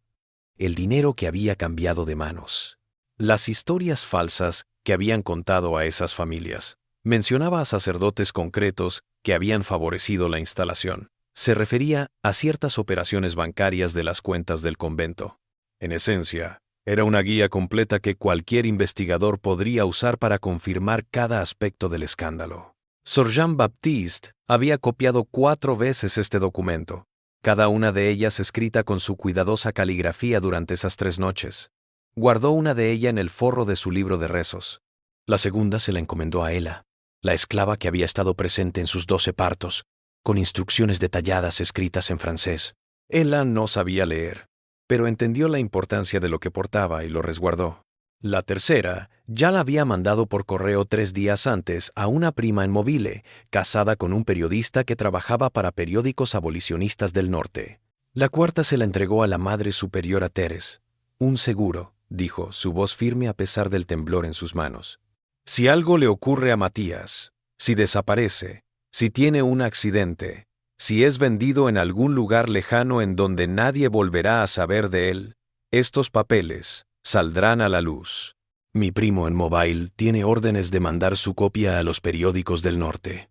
Speaker 1: El dinero que había cambiado de manos. Las historias falsas que habían contado a esas familias. Mencionaba a sacerdotes concretos que habían favorecido la instalación. Se refería a ciertas operaciones bancarias de las cuentas del convento. En esencia, era una guía completa que cualquier investigador podría usar para confirmar cada aspecto del escándalo. Sor Jean-Baptiste había copiado 4 veces este documento, cada una de ellas escrita con su cuidadosa caligrafía durante esas 3 noches. Guardó una de ellas en el forro de su libro de rezos. La segunda se la encomendó a Ela, la esclava que había estado presente en sus 12 partos, con instrucciones detalladas escritas en francés. Ela no sabía leer, pero entendió la importancia de lo que portaba y lo resguardó. La tercera ya la había mandado por correo 3 días antes a una prima en Mobile, casada con un periodista que trabajaba para periódicos abolicionistas del norte. La cuarta se la entregó a la Madre Superiora Teres. Un seguro, dijo, su voz firme a pesar del temblor en sus manos. Si algo le ocurre a Matías, si desaparece, si tiene un accidente, si es vendido en algún lugar lejano en donde nadie volverá a saber de él, estos papeles saldrán a la luz. Mi primo en Mobile tiene órdenes de mandar su copia a los periódicos del norte.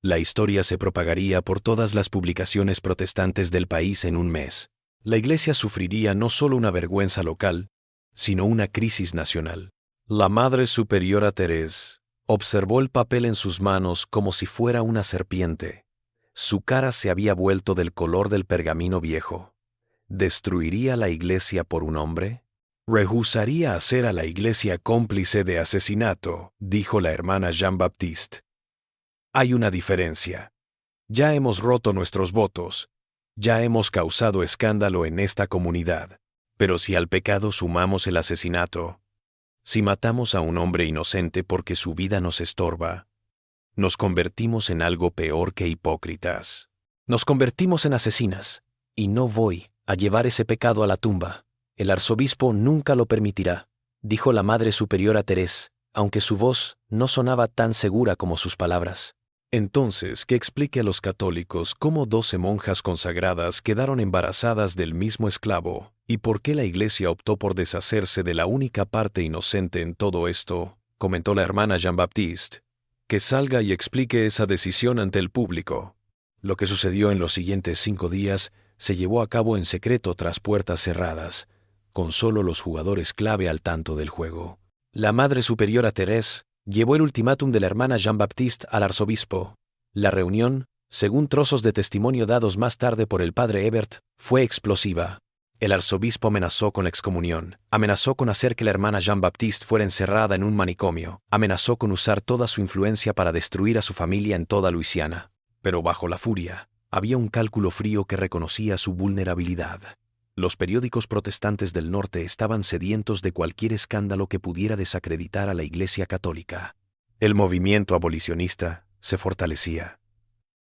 Speaker 1: La historia se propagaría por todas las publicaciones protestantes del país en un mes. La Iglesia sufriría no solo una vergüenza local, sino una crisis nacional. La Madre Superiora Thérèse observó el papel en sus manos como si fuera una serpiente. Su cara se había vuelto del color del pergamino viejo. ¿Destruiría la Iglesia por un hombre? Rehusaría hacer a la Iglesia cómplice de asesinato, dijo la hermana Jean-Baptiste. Hay una diferencia. Ya hemos roto nuestros votos. Ya hemos causado escándalo en esta comunidad. Pero si al pecado sumamos el asesinato, si matamos a un hombre inocente porque su vida nos estorba, nos convertimos en algo peor que hipócritas. Nos convertimos en asesinas, y no voy a llevar ese pecado a la tumba. El arzobispo nunca lo permitirá, dijo la Madre Superiora Thérèse, aunque su voz no sonaba tan segura como sus palabras. Entonces, que explique a los católicos cómo 12 monjas consagradas quedaron embarazadas del mismo esclavo, y por qué la Iglesia optó por deshacerse de la única parte inocente en todo esto, comentó la hermana Jean-Baptiste. Que salga y explique esa decisión ante el público. Lo que sucedió en los siguientes 5 días se llevó a cabo en secreto tras puertas cerradas, con solo los jugadores clave al tanto del juego. La Madre Superiora Thérèse llevó el ultimátum de la hermana Jean-Baptiste al arzobispo. La reunión, según trozos de testimonio dados más tarde por el padre Hebert, fue explosiva. El arzobispo amenazó con la excomunión, amenazó con hacer que la hermana Jean-Baptiste fuera encerrada en un manicomio, amenazó con usar toda su influencia para destruir a su familia en toda Luisiana. Pero bajo la furia, había un cálculo frío que reconocía su vulnerabilidad. Los periódicos protestantes del norte estaban sedientos de cualquier escándalo que pudiera desacreditar a la Iglesia católica. El movimiento abolicionista se fortalecía.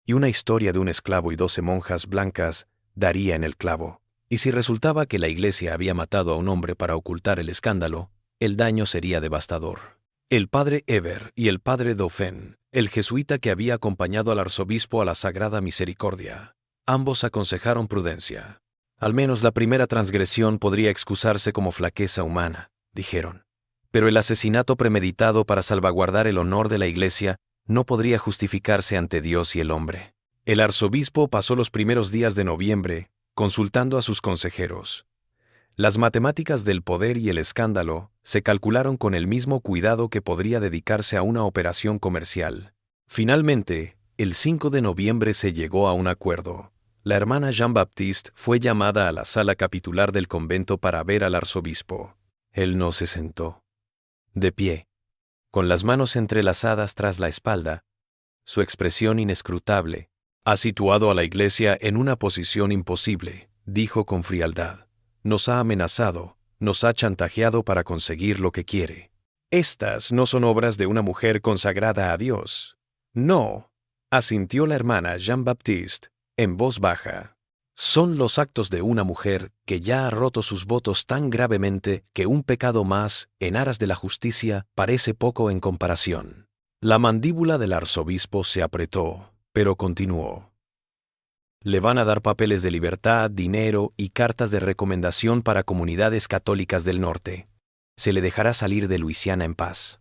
Speaker 1: Y una historia de un esclavo y 12 monjas blancas daría en el clavo. Y si resultaba que la Iglesia había matado a un hombre para ocultar el escándalo, el daño sería devastador. El padre Hebert y el padre Dauphin, el jesuita que había acompañado al arzobispo a la Sagrada Misericordia, ambos aconsejaron prudencia. Al menos la primera transgresión podría excusarse como flaqueza humana, dijeron. Pero el asesinato premeditado para salvaguardar el honor de la Iglesia no podría justificarse ante Dios y el hombre. El arzobispo pasó los primeros días de noviembre consultando a sus consejeros. Las matemáticas del poder y el escándalo se calcularon con el mismo cuidado que podría dedicarse a una operación comercial. Finalmente, el 5 de noviembre se llegó a un acuerdo. La hermana Jean-Baptiste fue llamada a la sala capitular del convento para ver al arzobispo. Él no se sentó. De pie, con las manos entrelazadas tras la espalda, su expresión inescrutable, ha situado a la Iglesia en una posición imposible, dijo con frialdad. Nos ha amenazado, nos ha chantajeado para conseguir lo que quiere. Estas no son obras de una mujer consagrada a Dios. No, asintió la hermana Jean-Baptiste, en voz baja. Son los actos de una mujer que ya ha roto sus votos tan gravemente que un pecado más, en aras de la justicia, parece poco en comparación. La mandíbula del arzobispo se apretó, pero continuó. Le van a dar papeles de libertad, dinero y cartas de recomendación para comunidades católicas del norte. Se le dejará salir de Luisiana en paz.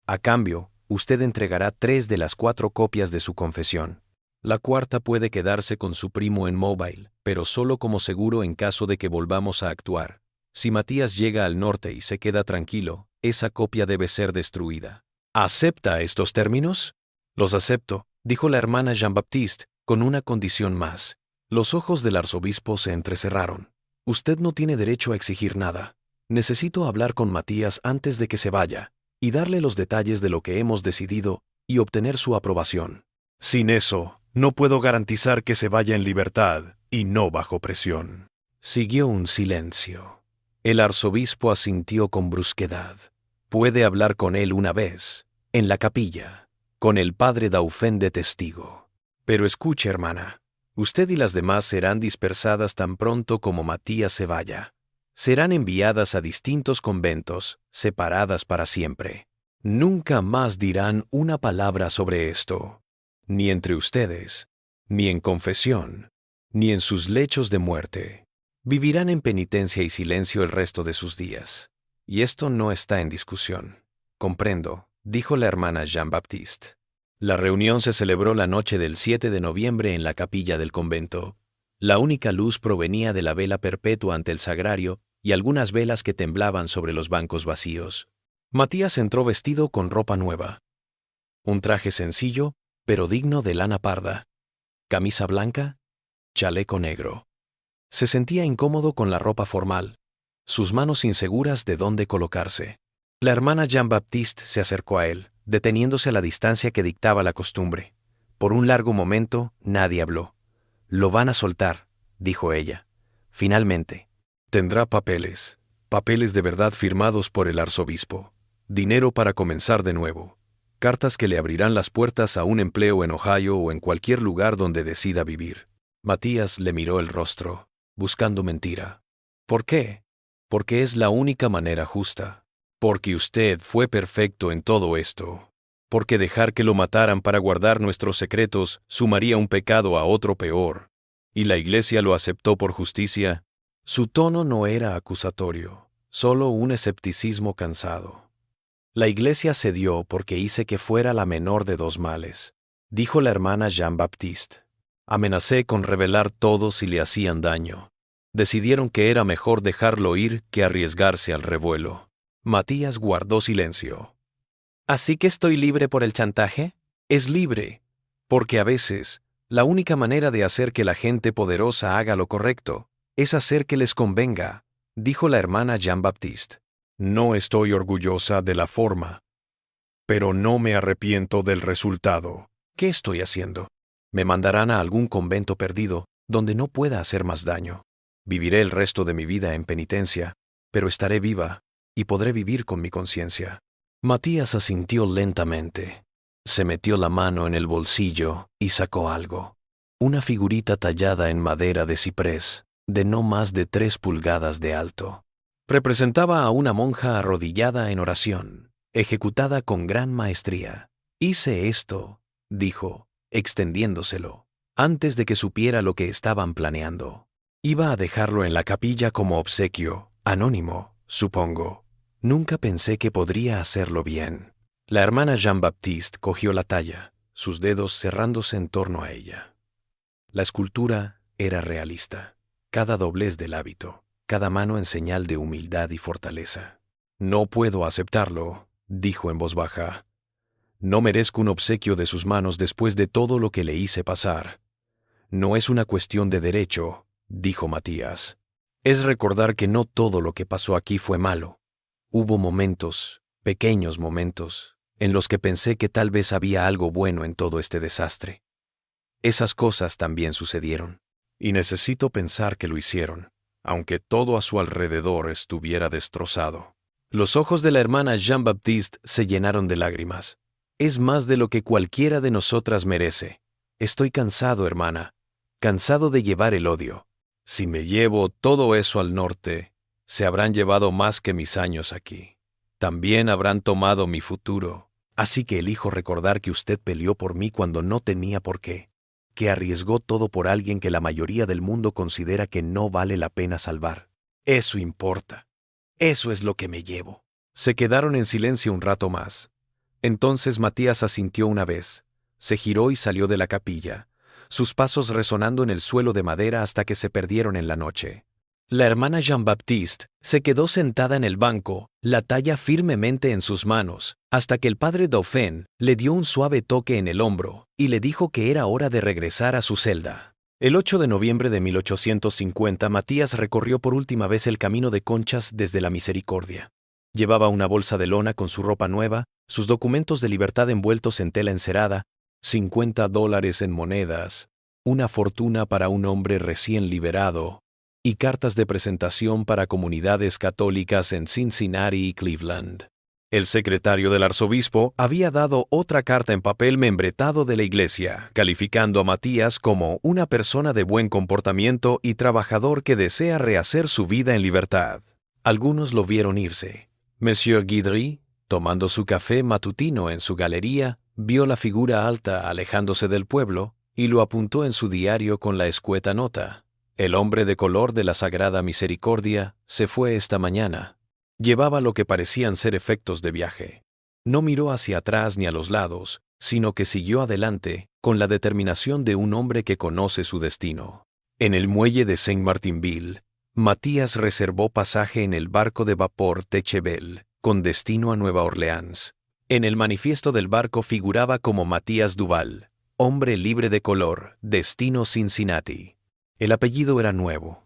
Speaker 1: A cambio, usted entregará 3 de las 4 copias de su confesión. La 4ª puede quedarse con su primo en Mobile, pero solo como seguro en caso de que volvamos a actuar. Si Matías llega al norte y se queda tranquilo, esa copia debe ser destruida. ¿Acepta estos términos? Los acepto, dijo la hermana Jean-Baptiste, con una condición más. Los ojos del arzobispo se entrecerraron. Usted no tiene derecho a exigir nada. Necesito hablar con Matías antes de que se vaya, y darle los detalles de lo que hemos decidido y obtener su aprobación. Sin eso, no puedo garantizar que se vaya en libertad y no bajo presión. Siguió un silencio. El arzobispo asintió con brusquedad. Puede hablar con él una vez, en la capilla, con el padre Dauphin de testigo. Pero escuche, hermana, usted y las demás serán dispersadas tan pronto como Matías se vaya. Serán enviadas a distintos conventos, separadas para siempre. Nunca más dirán una palabra sobre esto, ni entre ustedes, ni en confesión, ni en sus lechos de muerte. Vivirán en penitencia y silencio el resto de sus días. Y esto no está en discusión. Comprendo, dijo la hermana Jean-Baptiste. La reunión se celebró la noche del 7 de noviembre en la capilla del convento. La única luz provenía de la vela perpetua ante el sagrario y algunas velas que temblaban sobre los bancos vacíos. Matías entró vestido con ropa nueva. Un traje sencillo, pero digno de lana parda. Camisa blanca, chaleco negro. Se sentía incómodo con la ropa formal. sus manos inseguras de dónde colocarse. La hermana Jean-Baptiste se acercó a él, deteniéndose a la distancia que dictaba la costumbre. Por un largo momento, nadie habló. «Lo van a soltar», dijo ella. Finalmente. «Tendrá papeles. Papeles de verdad firmados por el arzobispo. Dinero para comenzar de nuevo. Cartas que le abrirán las puertas a un empleo en Ohio o en cualquier lugar donde decida vivir». Matías le miró el rostro, buscando mentira. «¿Por qué?» «Porque es la única manera justa. Porque usted fue perfecto en todo esto. Porque dejar que lo mataran para guardar nuestros secretos sumaría un pecado a otro peor. ¿Y la Iglesia lo aceptó por justicia?» Su tono no era acusatorio, solo un escepticismo cansado. «La Iglesia cedió porque hice que fuera la menor de dos males», dijo la hermana Jean-Baptiste. «Amenacé con revelar todo si le hacían daño. Decidieron que era mejor dejarlo ir que arriesgarse al revuelo». Matías guardó silencio. «¿Así que estoy libre por el chantaje?» «Es libre, porque a veces la única manera de hacer que la gente poderosa haga lo correcto es hacer que les convenga», dijo la hermana Jean-Baptiste. «No estoy orgullosa de la forma, pero no me arrepiento del resultado». «¿Qué estoy haciendo?» «Me mandarán a algún convento perdido donde no pueda hacer más daño. Viviré el resto de mi vida en penitencia, pero estaré viva y podré vivir con mi conciencia». Matías asintió lentamente. Se metió la mano en el bolsillo y sacó algo. Una figurita tallada en madera de ciprés, de no más de 3 pulgadas de alto. Representaba a una monja arrodillada en oración, ejecutada con gran maestría. «Hice esto», dijo, extendiéndoselo, antes de que supiera lo que estaban planeando. «Iba a dejarlo en la capilla como obsequio, anónimo, supongo. Nunca pensé que podría hacerlo bien». La hermana Jean-Baptiste cogió la talla, sus dedos cerrándose en torno a ella. La escultura era realista. Cada doblez del hábito, cada mano en señal de humildad y fortaleza. «No puedo aceptarlo», dijo en voz baja. «No merezco un obsequio de sus manos después de todo lo que le hice pasar». «No es una cuestión de derecho», dijo Matías. «Es recordar que no todo lo que pasó aquí fue malo. Hubo momentos, pequeños momentos, en los que pensé que tal vez había algo bueno en todo este desastre. Esas cosas también sucedieron, y necesito pensar que lo hicieron, aunque todo a su alrededor estuviera destrozado». Los ojos de la hermana Jean-Baptiste se llenaron de lágrimas. «Es más de lo que cualquiera de nosotras merece. Estoy cansado, hermana, cansado de llevar el odio. Si me llevo todo eso al norte, se habrán llevado más que mis años aquí. También habrán tomado mi futuro. Así que elijo recordar que usted peleó por mí cuando no tenía por qué, que arriesgó todo por alguien que la mayoría del mundo considera que no vale la pena salvar. Eso importa. Eso es lo que me llevo». Se quedaron en silencio un rato más. Entonces Matías asintió una vez, se giró y salió de la capilla, sus pasos resonando en el suelo de madera hasta que se perdieron en la noche. La hermana Jean-Baptiste se quedó sentada en el banco, la talla firmemente en sus manos, hasta que el padre Dauphin le dio un suave toque en el hombro y le dijo que era hora de regresar a su celda. El 8 de noviembre de 1850, Matías recorrió por última vez el camino de Conchas desde la Misericordia. Llevaba una bolsa de lona con su ropa nueva, sus documentos de libertad envueltos en tela encerada, $50 en monedas, una fortuna para un hombre recién liberado, y cartas de presentación para comunidades católicas en Cincinnati y Cleveland. El secretario del arzobispo había dado otra carta en papel membretado de la iglesia, calificando a Matías como una persona de buen comportamiento y trabajador que desea rehacer su vida en libertad. Algunos lo vieron irse. Monsieur Guidry, tomando su café matutino en su galería, vio la figura alta alejándose del pueblo y lo apuntó en su diario con la escueta nota: «El hombre de color de la Sagrada Misericordia se fue esta mañana». Llevaba lo que parecían ser efectos de viaje. No miró hacia atrás ni a los lados, sino que siguió adelante con la determinación de un hombre que conoce su destino. En el muelle de Saint-Martinville, Matías reservó pasaje en el barco de vapor Techebel, con destino a Nueva Orleans. En el manifiesto del barco figuraba como Matías Duval, hombre libre de color, destino Cincinnati. El apellido era nuevo.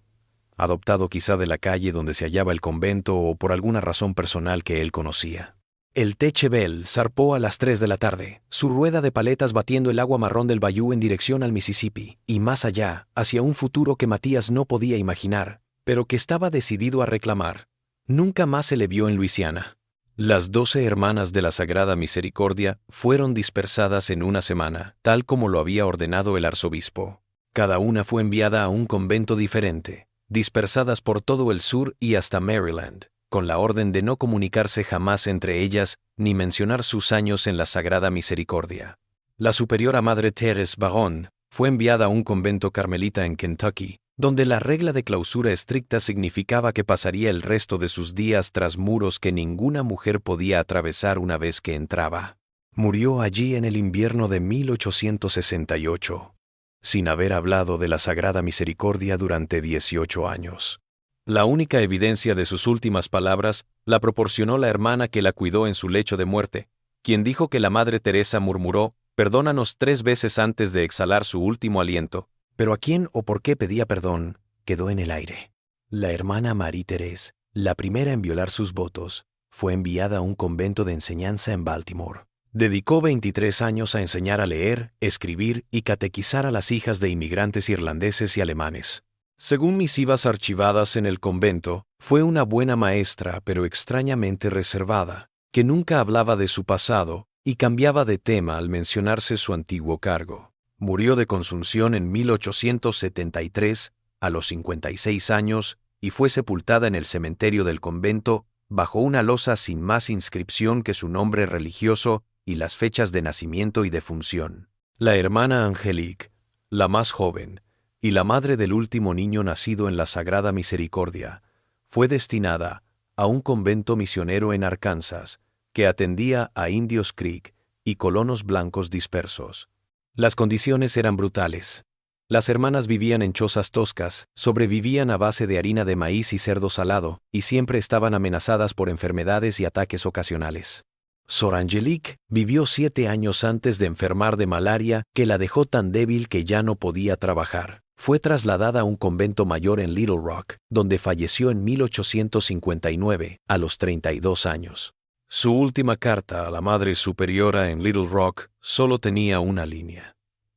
Speaker 1: adoptado quizá de la calle donde se hallaba el convento o por alguna razón personal que él conocía. El Techebel zarpó a las 3 de la tarde, su rueda de paletas batiendo el agua marrón del bayou en dirección al Mississippi, y más allá, hacia un futuro que Matías no podía imaginar, pero que estaba decidido a reclamar. Nunca más se le vio en Luisiana. Las 12 hermanas de la Sagrada Misericordia fueron dispersadas en una semana, tal como lo había ordenado el arzobispo. Cada una fue enviada a un convento diferente, dispersadas por todo el sur y hasta Maryland, con la orden de no comunicarse jamás entre ellas ni mencionar sus años en la Sagrada Misericordia. La superiora Madre Thérèse Baron fue enviada a un convento carmelita en Kentucky, donde la regla de clausura estricta significaba que pasaría el resto de sus días tras muros que ninguna mujer podía atravesar una vez que entraba. Murió allí en el invierno de 1868, sin haber hablado de la Sagrada Misericordia durante 18 años. La única evidencia de sus últimas palabras la proporcionó la hermana que la cuidó en su lecho de muerte, quien dijo que la Madre Teresa murmuró: «Perdónanos» 3 veces antes de exhalar su último aliento, pero a quién o por qué pedía perdón quedó en el aire. La hermana Marie-Thérèse, la primera en violar sus votos, fue enviada a un convento de enseñanza en Baltimore. Dedicó 23 años a enseñar a leer, escribir y catequizar a las hijas de inmigrantes irlandeses y alemanes. Según misivas archivadas en el convento, fue una buena maestra pero extrañamente reservada, que nunca hablaba de su pasado y cambiaba de tema al mencionarse su antiguo cargo. Murió de consunción en 1873, a los 56 años, y fue sepultada en el cementerio del convento bajo una losa sin más inscripción que su nombre religioso y las fechas de nacimiento y defunción. La hermana Angélique, la más joven, y la madre del último niño nacido en la Sagrada Misericordia, fue destinada a un convento misionero en Arkansas que atendía a indios Creek y colonos blancos dispersos. Las condiciones eran brutales. Las hermanas vivían en chozas toscas, sobrevivían a base de harina de maíz y cerdo salado, y siempre estaban amenazadas por enfermedades y ataques ocasionales. Sor Angélique vivió 7 años antes de enfermar de malaria que la dejó tan débil que ya no podía trabajar. Fue trasladada a un convento mayor en Little Rock, donde falleció en 1859, a los 32 años. Su última carta a la Madre Superiora en Little Rock solo tenía una línea: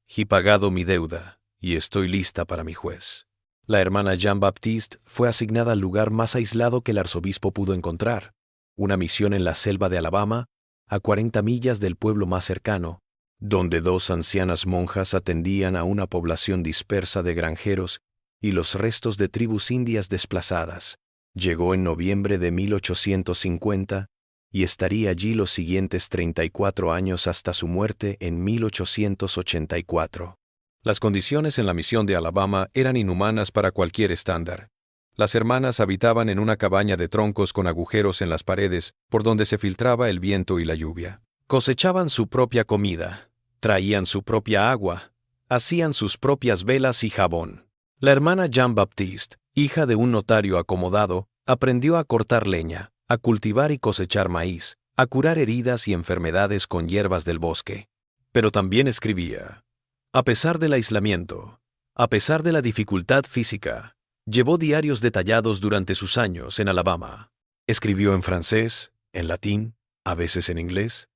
Speaker 1: «He pagado mi deuda y estoy lista para mi juez». La hermana Jean-Baptiste fue asignada al lugar más aislado que el arzobispo pudo encontrar, una misión en la selva de Alabama, a 40 millas del pueblo más cercano, donde 2 ancianas monjas atendían a una población dispersa de granjeros y los restos de tribus indias desplazadas. Llegó en noviembre de 1850 y estaría allí los siguientes 34 años hasta su muerte en 1884. Las condiciones en la misión de Alabama eran inhumanas para cualquier estándar. Las hermanas habitaban en una cabaña de troncos con agujeros en las paredes por donde se filtraba el viento y la lluvia. Cosechaban su propia comida, traían su propia agua, hacían sus propias velas y jabón. La hermana Jean-Baptiste, hija de un notario acomodado, aprendió a cortar leña, a cultivar y cosechar maíz, a curar heridas y enfermedades con hierbas del bosque. Pero también escribía. A pesar del aislamiento, a pesar de la dificultad física, llevó diarios detallados durante sus años en Alabama. Escribió en francés, en latín, a veces en inglés.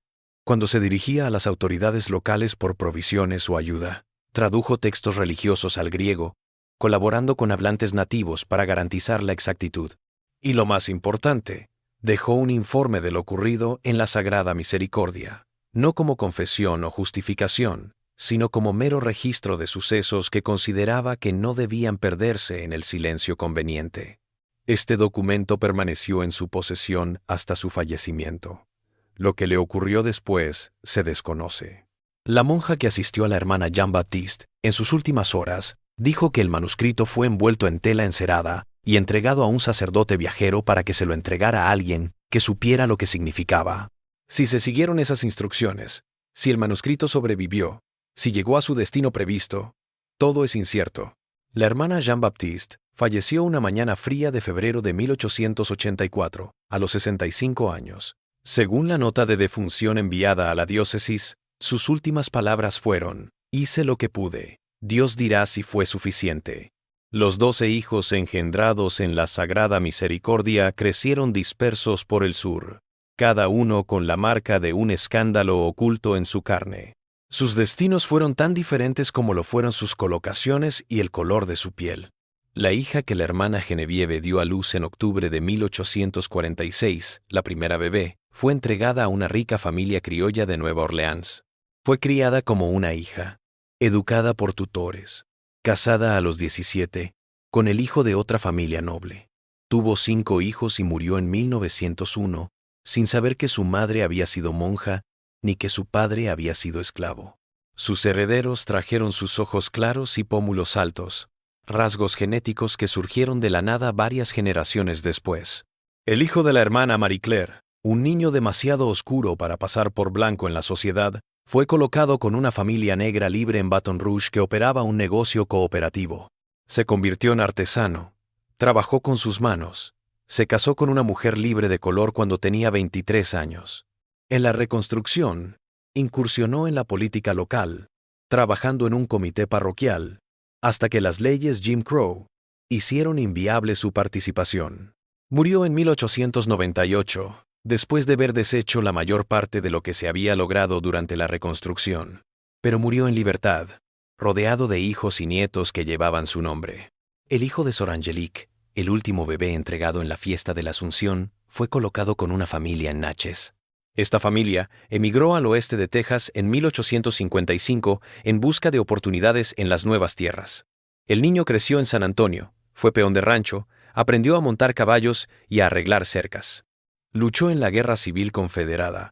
Speaker 1: Cuando se dirigía a las autoridades locales por provisiones o ayuda, tradujo textos religiosos al griego, colaborando con hablantes nativos para garantizar la exactitud. Y lo más importante, dejó un informe de lo ocurrido en la Sagrada Misericordia, no como confesión o justificación, sino como mero registro de sucesos que consideraba que no debían perderse en el silencio conveniente. Este documento permaneció en su posesión hasta su fallecimiento. Lo que le ocurrió después se desconoce. La monja que asistió a la hermana Jean-Baptiste en sus últimas horas dijo que el manuscrito fue envuelto en tela encerada y entregado a un sacerdote viajero para que se lo entregara a alguien que supiera lo que significaba. Si se siguieron esas instrucciones, si el manuscrito sobrevivió, si llegó a su destino previsto, todo es incierto. La hermana Jean-Baptiste falleció una mañana fría de febrero de 1884, a los 65 años. Según la nota de defunción enviada a la diócesis, sus últimas palabras fueron: «Hice lo que pude. Dios dirá si fue suficiente». Los 12 hijos engendrados en la Sagrada Misericordia crecieron dispersos por el sur, cada uno con la marca de un escándalo oculto en su carne. Sus destinos fueron tan diferentes como lo fueron sus colocaciones y el color de su piel. La hija que la hermana Genevieve dio a luz en octubre de 1846, la primera bebé, fue entregada a una rica familia criolla de Nueva Orleans. Fue criada como una hija, educada por tutores, casada a los 17, con el hijo de otra familia noble. Tuvo 5 hijos y murió en 1901, sin saber que su madre había sido monja ni que su padre había sido esclavo. Sus herederos trajeron sus ojos claros y pómulos altos, rasgos genéticos que surgieron de la nada varias generaciones después. El hijo de la hermana Marie Claire, un niño demasiado oscuro para pasar por blanco en la sociedad, fue colocado con una familia negra libre en Baton Rouge que operaba un negocio cooperativo. Se convirtió en artesano, trabajó con sus manos, se casó con una mujer libre de color cuando tenía 23 años. En la Reconstrucción, incursionó en la política local, trabajando en un comité parroquial, hasta que las leyes Jim Crow hicieron inviable su participación. Murió en 1898, después de haber deshecho la mayor parte de lo que se había logrado durante la Reconstrucción. Pero murió en libertad, rodeado de hijos y nietos que llevaban su nombre. El hijo de Sor Angelique, el último bebé entregado en la fiesta de la Asunción, fue colocado con una familia en Natchez. Esta familia emigró al oeste de Texas en 1855 en busca de oportunidades en las nuevas tierras. El niño creció en San Antonio, fue peón de rancho, aprendió a montar caballos y a arreglar cercas. Luchó en la Guerra Civil Confederada,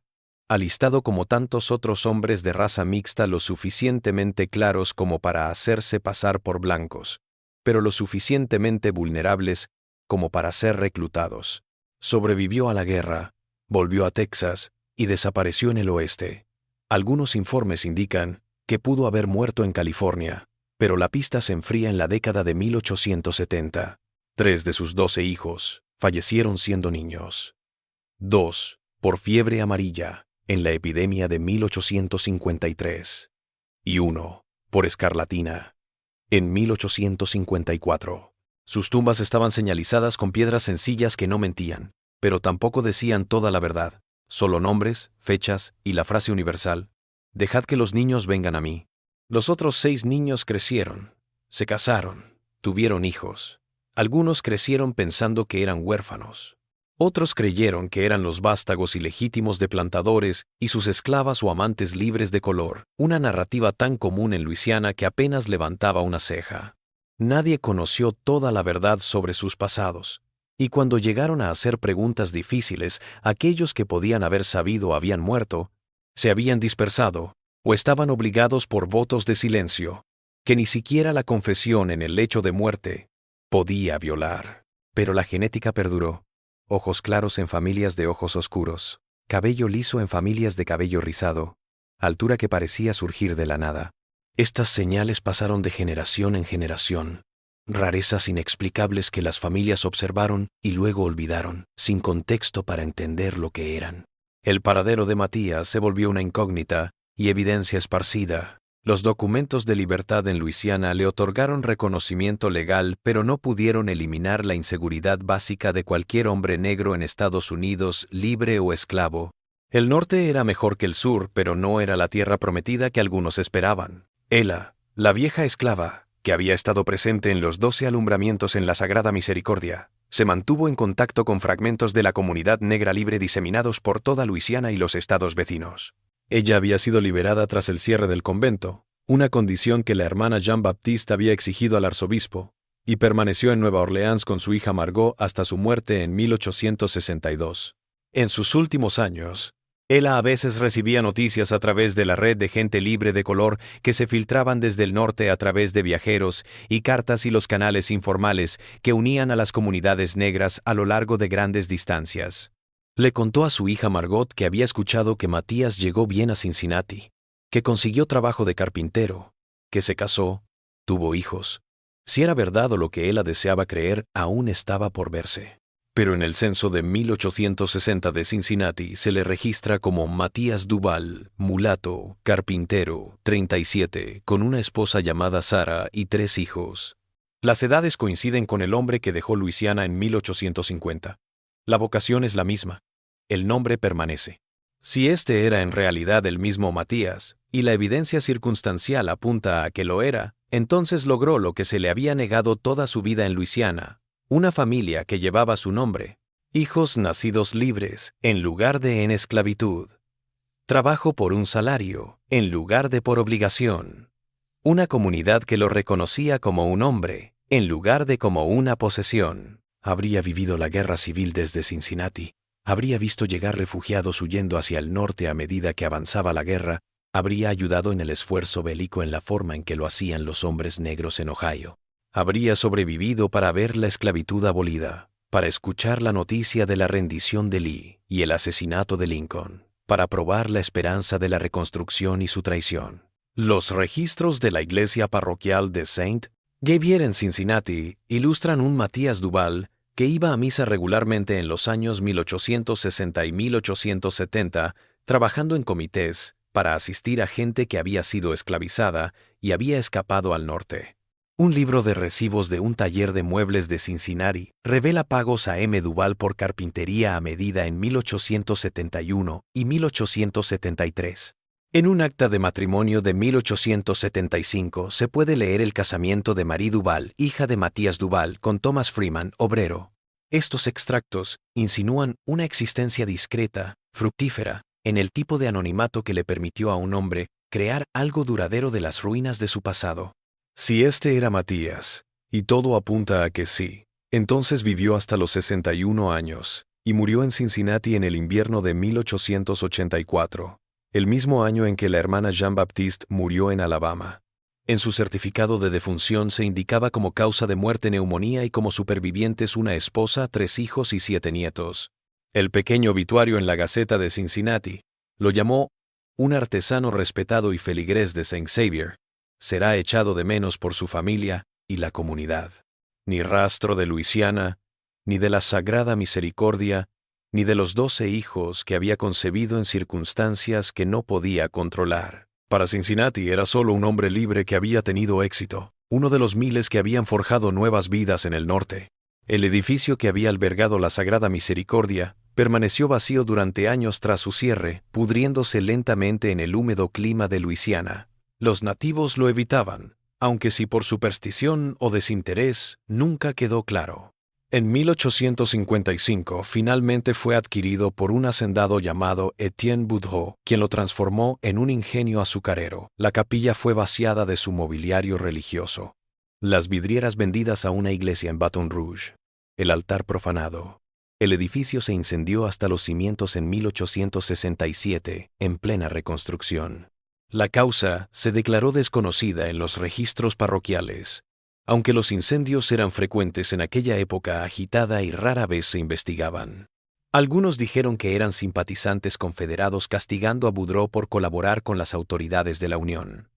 Speaker 1: alistado como tantos otros hombres de raza mixta lo suficientemente claros como para hacerse pasar por blancos, pero lo suficientemente vulnerables como para ser reclutados. Sobrevivió a la guerra, volvió a Texas y desapareció en el oeste. Algunos informes indican que pudo haber muerto en California, pero la pista se enfría en la década de 1870. 3 de sus 12 hijos fallecieron siendo niños. 2 por fiebre amarilla en la epidemia de 1853 y 1 por escarlatina en 1854. Sus tumbas estaban señalizadas con piedras sencillas que no mentían, pero tampoco decían toda la verdad, solo nombres, fechas y la frase universal: «Dejad que los niños vengan a mí». Los otros 6 niños crecieron, se casaron, tuvieron hijos. Algunos crecieron pensando que eran huérfanos. Otros creyeron que eran los vástagos ilegítimos de plantadores y sus esclavas o amantes libres de color, una narrativa tan común en Luisiana que apenas levantaba una ceja. Nadie conoció toda la verdad sobre sus pasados, y cuando llegaron a hacer preguntas difíciles, aquellos que podían haber sabido habían muerto, se habían dispersado, o estaban obligados por votos de silencio, que ni siquiera la confesión en el lecho de muerte podía violar. Pero la genética perduró. Ojos claros en familias de ojos oscuros, cabello liso en familias de cabello rizado, altura que parecía surgir de la nada. Estas señales pasaron de generación en generación, rarezas inexplicables que las familias observaron y luego olvidaron, sin contexto para entender lo que eran. El paradero de Matías se volvió una incógnita y evidencia esparcida. Los documentos de libertad en Luisiana le otorgaron reconocimiento legal, pero no pudieron eliminar la inseguridad básica de cualquier hombre negro en Estados Unidos, libre o esclavo. El norte era mejor que el sur, pero no era la tierra prometida que algunos esperaban. Ela, la vieja esclava, que había estado presente en los 12 alumbramientos en la Sagrada Misericordia, se mantuvo en contacto con fragmentos de la comunidad negra libre diseminados por toda Luisiana y los estados vecinos. Ella había sido liberada tras el cierre del convento, una condición que la hermana Jean-Baptiste había exigido al arzobispo, y permaneció en Nueva Orleans con su hija Margot hasta su muerte en 1862. En sus últimos años, Ela a veces recibía noticias a través de la red de gente libre de color que se filtraban desde el norte a través de viajeros y cartas y los canales informales que unían a las comunidades negras a lo largo de grandes distancias. Le contó a su hija Margot que había escuchado que Matías llegó bien a Cincinnati, que consiguió trabajo de carpintero, que se casó, tuvo hijos. Si era verdad o lo que Ela deseaba creer, aún estaba por verse. Pero en el censo de 1860 de Cincinnati se le registra como Matías Duval, mulato, carpintero, 37, con una esposa llamada Sara y 3 hijos. Las edades coinciden con el hombre que dejó Luisiana en 1850. La vocación es la misma. El nombre permanece. Si este era en realidad el mismo Matías, y la evidencia circunstancial apunta a que lo era, entonces logró lo que se le había negado toda su vida en Luisiana, una familia que llevaba su nombre, hijos nacidos libres en lugar de en esclavitud. Trabajo por un salario en lugar de por obligación. Una comunidad que lo reconocía como un hombre en lugar de como una posesión. Habría vivido la guerra civil desde Cincinnati. Habría visto llegar refugiados huyendo hacia el norte a medida que avanzaba la guerra. Habría ayudado en el esfuerzo bélico en la forma en que lo hacían los hombres negros en Ohio. Habría sobrevivido para ver la esclavitud abolida, para escuchar la noticia de la rendición de Lee y el asesinato de Lincoln, para probar la esperanza de la reconstrucción y su traición. Los registros de la iglesia parroquial de St. Gabriel en Cincinnati ilustran un Matías Duval que iba a misa regularmente en los años 1860 y 1870, trabajando en comités para asistir a gente que había sido esclavizada y había escapado al norte. Un libro de recibos de un taller de muebles de Cincinnati revela pagos a M. Duval por carpintería a medida en 1871 y 1873. En un acta de matrimonio de 1875 se puede leer el casamiento de Marie Duval, hija de Matías Duval, con Thomas Freeman, obrero. Estos extractos insinúan una existencia discreta, fructífera, en el tipo de anonimato que le permitió a un hombre crear algo duradero de las ruinas de su pasado. Si este era Matías, y todo apunta a que sí, entonces vivió hasta los 61 años, y murió en Cincinnati en el invierno de 1884. El mismo año en que la hermana Jean-Baptiste murió en Alabama. En su certificado de defunción se indicaba como causa de muerte neumonía y como supervivientes una esposa, 3 hijos y 7 nietos. El pequeño obituario en la Gaceta de Cincinnati lo llamó un artesano respetado y feligrés de St. Xavier. Será echado de menos por su familia y la comunidad. Ni rastro de Luisiana, ni de la Sagrada Misericordia, ni de los 12 hijos que había concebido en circunstancias que no podía controlar. Para Cincinnati era solo un hombre libre que había tenido éxito, uno de los miles que habían forjado nuevas vidas en el norte. El edificio que había albergado la Sagrada Misericordia permaneció vacío durante años tras su cierre, pudriéndose lentamente en el húmedo clima de Luisiana. Los nativos lo evitaban, aunque si por superstición o desinterés, nunca quedó claro. En 1855 finalmente fue adquirido por un hacendado llamado Etienne Boudreau, quien lo transformó en un ingenio azucarero. La capilla fue vaciada de su mobiliario religioso. Las vidrieras vendidas a una iglesia en Baton Rouge. El altar profanado. El edificio se incendió hasta los cimientos en 1867, en plena reconstrucción. La causa se declaró desconocida en los registros parroquiales. Aunque los incendios eran frecuentes en aquella época agitada y rara vez se investigaban. Algunos dijeron que eran simpatizantes confederados castigando a Boudreau por colaborar con las autoridades de la Unión.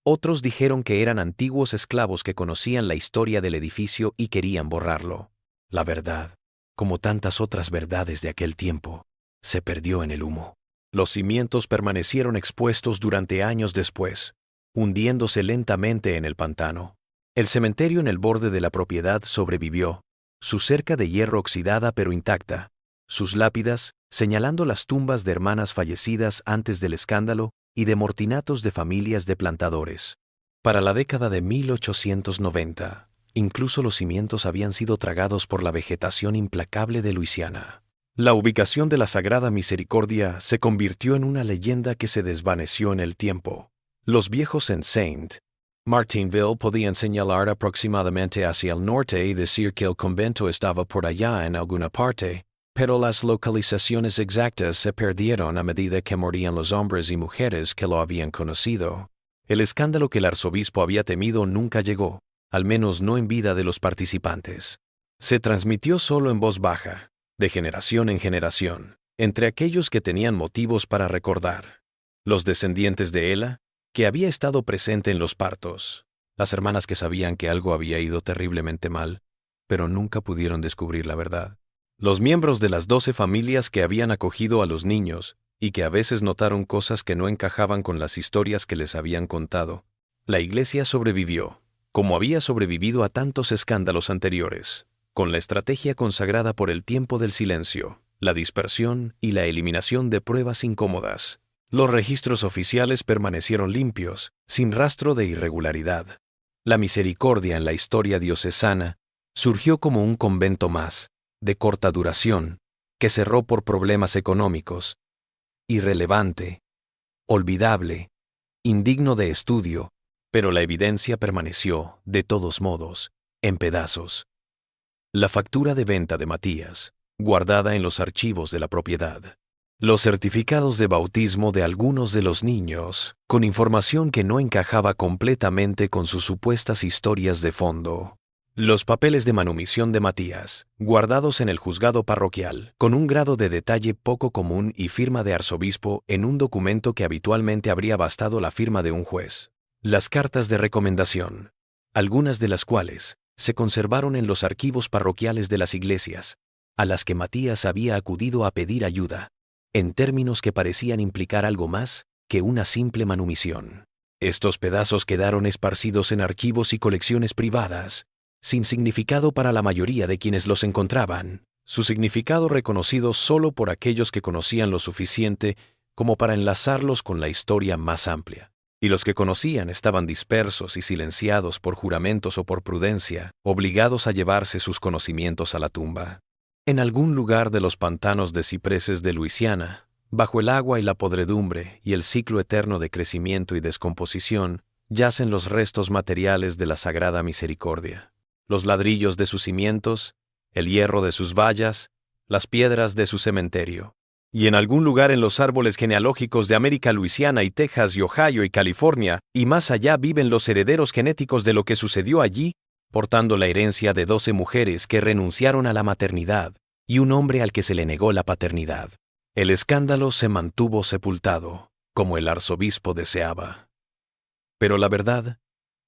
Speaker 1: Otros dijeron que eran antiguos esclavos que conocían la historia del edificio y querían borrarlo. La verdad, como tantas otras verdades de aquel tiempo, se perdió en el humo. Los cimientos permanecieron expuestos durante años después, hundiéndose lentamente en el pantano. El cementerio en el borde de la propiedad sobrevivió, su cerca de hierro oxidada pero intacta, sus lápidas señalando las tumbas de hermanas fallecidas antes del escándalo y de mortinatos de familias de plantadores. Para la década de 1890, incluso los cimientos habían sido tragados por la vegetación implacable de Luisiana. La ubicación de la Sagrada Misericordia se convirtió en una leyenda que se desvaneció en el tiempo. Los viejos en St. Martinville podían señalar aproximadamente hacia el norte y decir que el convento estaba por allá en alguna parte, pero las localizaciones exactas se perdieron a medida que morían los hombres y mujeres que lo habían conocido. El escándalo que el arzobispo había temido nunca llegó, al menos no en vida de los participantes. Se transmitió solo en voz baja, de generación en generación, entre aquellos que tenían motivos para recordar. Los descendientes de Ela, que había estado presente en los partos, las hermanas que sabían que algo había ido terriblemente mal, pero nunca pudieron descubrir la verdad. Los miembros de las 12 familias que habían acogido a los niños y que a veces notaron cosas que no encajaban con las historias que les habían contado. La iglesia sobrevivió, como había sobrevivido a tantos escándalos anteriores, con la estrategia consagrada por el tiempo del silencio, la dispersión y la eliminación de pruebas incómodas. Los registros oficiales permanecieron limpios, sin rastro de irregularidad. La misericordia en la historia diocesana surgió como un convento más, de corta duración, que cerró por problemas económicos, irrelevante, olvidable, indigno de estudio, pero la evidencia permaneció, de todos modos, en pedazos. La factura de venta de Matías, guardada en los archivos de la propiedad. Los certificados de bautismo de algunos de los niños, con información que no encajaba completamente con sus supuestas historias de fondo. Los papeles de manumisión de Matías, guardados en el juzgado parroquial, con un grado de detalle poco común y firma de arzobispo en un documento que habitualmente habría bastado la firma de un juez. Las cartas de recomendación, algunas de las cuales se conservaron en los archivos parroquiales de las iglesias, a las que Matías había acudido a pedir ayuda, en términos que parecían implicar algo más que una simple manumisión. Estos pedazos quedaron esparcidos en archivos y colecciones privadas, sin significado para la mayoría de quienes los encontraban, su significado reconocido solo por aquellos que conocían lo suficiente como para enlazarlos con la historia más amplia. Y los que conocían estaban dispersos y silenciados por juramentos o por prudencia, obligados a llevarse sus conocimientos a la tumba. En algún lugar de los pantanos de cipreses de Luisiana, bajo el agua y la podredumbre y el ciclo eterno de crecimiento y descomposición, yacen los restos materiales de la Sagrada Misericordia. Los ladrillos de sus cimientos, el hierro de sus vallas, las piedras de su cementerio. Y en algún lugar en los árboles genealógicos de América, Luisiana y Texas y Ohio y California, y más allá viven los herederos genéticos de lo que sucedió allí, portando la herencia de 12 mujeres que renunciaron a la maternidad y un hombre al que se le negó la paternidad. El escándalo se mantuvo sepultado, como el arzobispo deseaba. Pero la verdad,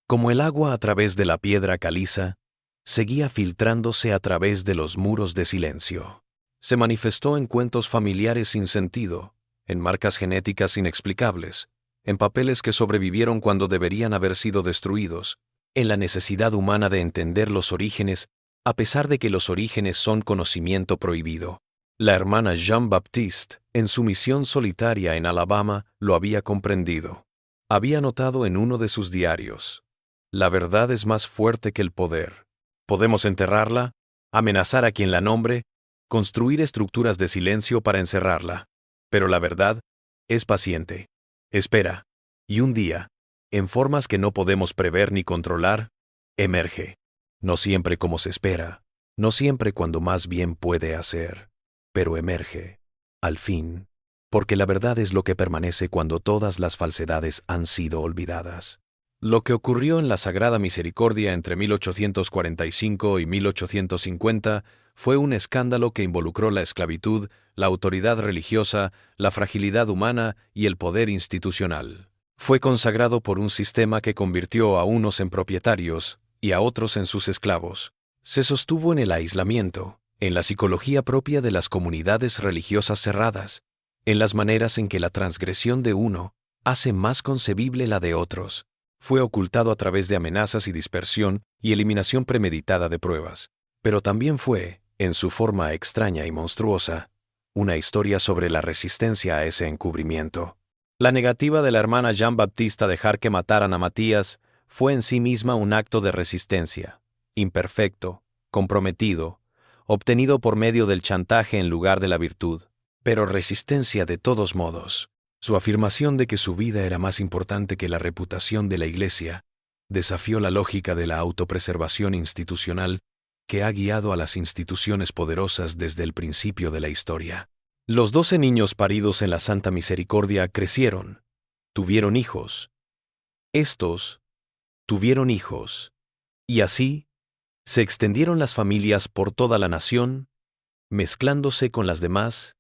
Speaker 1: como el agua a través de la piedra caliza, seguía filtrándose a través de los muros de silencio. Se manifestó en cuentos familiares sin sentido, en marcas genéticas inexplicables, en papeles que sobrevivieron cuando deberían haber sido destruidos, en la necesidad humana de entender los orígenes, a pesar de que los orígenes son conocimiento prohibido. La hermana Jean-Baptiste, en su misión solitaria en Alabama, lo había comprendido. Había notado en uno de sus diarios: la verdad es más fuerte que el poder. Podemos enterrarla, amenazar a quien la nombre, construir estructuras de silencio para encerrarla. Pero la verdad es paciente. Espera. Y un día, en formas que no podemos prever ni controlar, emerge. No siempre como se espera, no siempre cuando más bien puede hacer, pero emerge, al fin, porque la verdad es lo que permanece cuando todas las falsedades han sido olvidadas. Lo que ocurrió en la Sagrada Misericordia entre 1845 y 1850 fue un escándalo que involucró la esclavitud, la autoridad religiosa, la fragilidad humana y el poder institucional. Fue consagrado por un sistema que convirtió a unos en propietarios y a otros en sus esclavos. Se sostuvo en el aislamiento, en la psicología propia de las comunidades religiosas cerradas, en las maneras en que la transgresión de uno hace más concebible la de otros. Fue ocultado a través de amenazas y dispersión y eliminación premeditada de pruebas. Pero también fue, en su forma extraña y monstruosa, una historia sobre la resistencia a ese encubrimiento. La negativa de la hermana Jean-Baptiste a dejar que mataran a Matías fue en sí misma un acto de resistencia, imperfecto, comprometido, obtenido por medio del chantaje en lugar de la virtud, pero resistencia de todos modos. Su afirmación de que su vida era más importante que la reputación de la Iglesia desafió la lógica de la autopreservación institucional que ha guiado a las instituciones poderosas desde el principio de la historia. Los 12 niños paridos en la Santa Misericordia crecieron, tuvieron hijos. Estos tuvieron hijos, y así se extendieron las familias por toda la nación, mezclándose con las demás,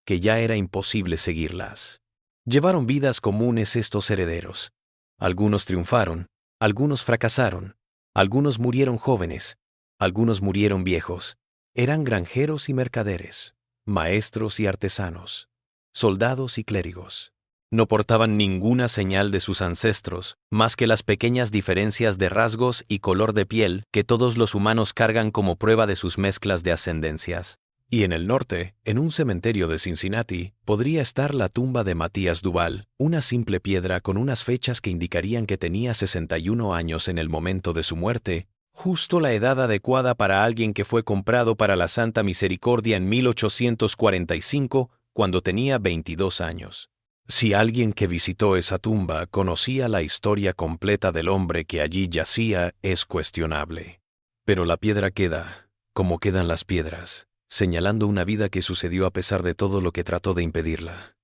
Speaker 1: que ya era imposible seguirlas. Llevaron vidas comunes estos herederos. Algunos triunfaron, algunos fracasaron, algunos murieron jóvenes, algunos murieron viejos. Eran granjeros y mercaderes, maestros y artesanos, soldados y clérigos. No portaban ninguna señal de sus ancestros, más que las pequeñas diferencias de rasgos y color de piel que todos los humanos cargan como prueba de sus mezclas de ascendencias. Y en el norte, en un cementerio de Cincinnati, podría estar la tumba de Matías Duval, una simple piedra con unas fechas que indicarían que tenía 61 años en el momento de su muerte, justo la edad adecuada para alguien que fue comprado para la Santa Misericordia en 1845, cuando tenía 22 años. Si alguien que visitó esa tumba conocía la historia completa del hombre que allí yacía, es cuestionable. Pero la piedra queda, como quedan las piedras, señalando una vida que sucedió a pesar de todo lo que trató de impedirla.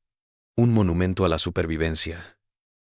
Speaker 1: Un monumento a la supervivencia,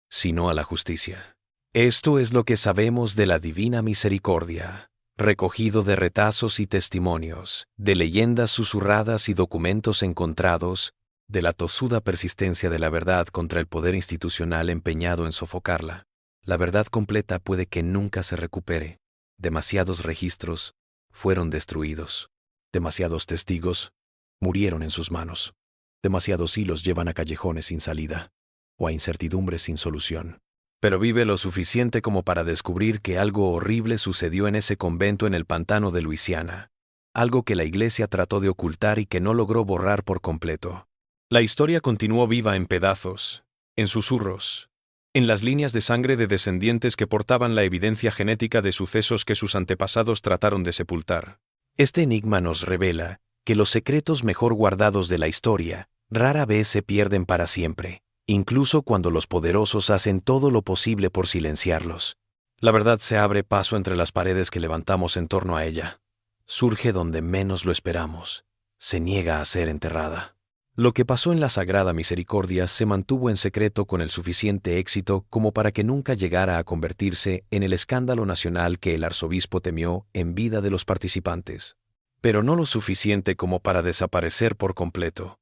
Speaker 1: sino a la justicia. Esto es lo que sabemos de la Divina Misericordia, recogido de retazos y testimonios, de leyendas susurradas y documentos encontrados, de la tosuda persistencia de la verdad contra el poder institucional empeñado en sofocarla. La verdad completa puede que nunca se recupere. Demasiados registros fueron destruidos. Demasiados testigos murieron en sus manos. Demasiados hilos llevan a callejones sin salida, o a incertidumbres sin solución. Pero vive lo suficiente como para descubrir que algo horrible sucedió en ese convento en el pantano de Luisiana. Algo que la Iglesia trató de ocultar y que no logró borrar por completo. La historia continuó viva en pedazos, en susurros, en las líneas de sangre de descendientes que portaban la evidencia genética de sucesos que sus antepasados trataron de sepultar. Este enigma nos revela que los secretos mejor guardados de la historia rara vez se pierden para siempre, incluso cuando los poderosos hacen todo lo posible por silenciarlos. La verdad se abre paso entre las paredes que levantamos en torno a ella. Surge donde menos lo esperamos. Se niega a ser enterrada. Lo que pasó en la Sagrada Misericordia se mantuvo en secreto con el suficiente éxito como para que nunca llegara a convertirse en el escándalo nacional que el arzobispo temió en vida de los participantes. Pero no lo suficiente como para desaparecer por completo.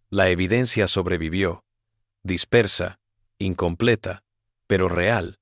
Speaker 1: La evidencia sobrevivió, dispersa, incompleta, pero real,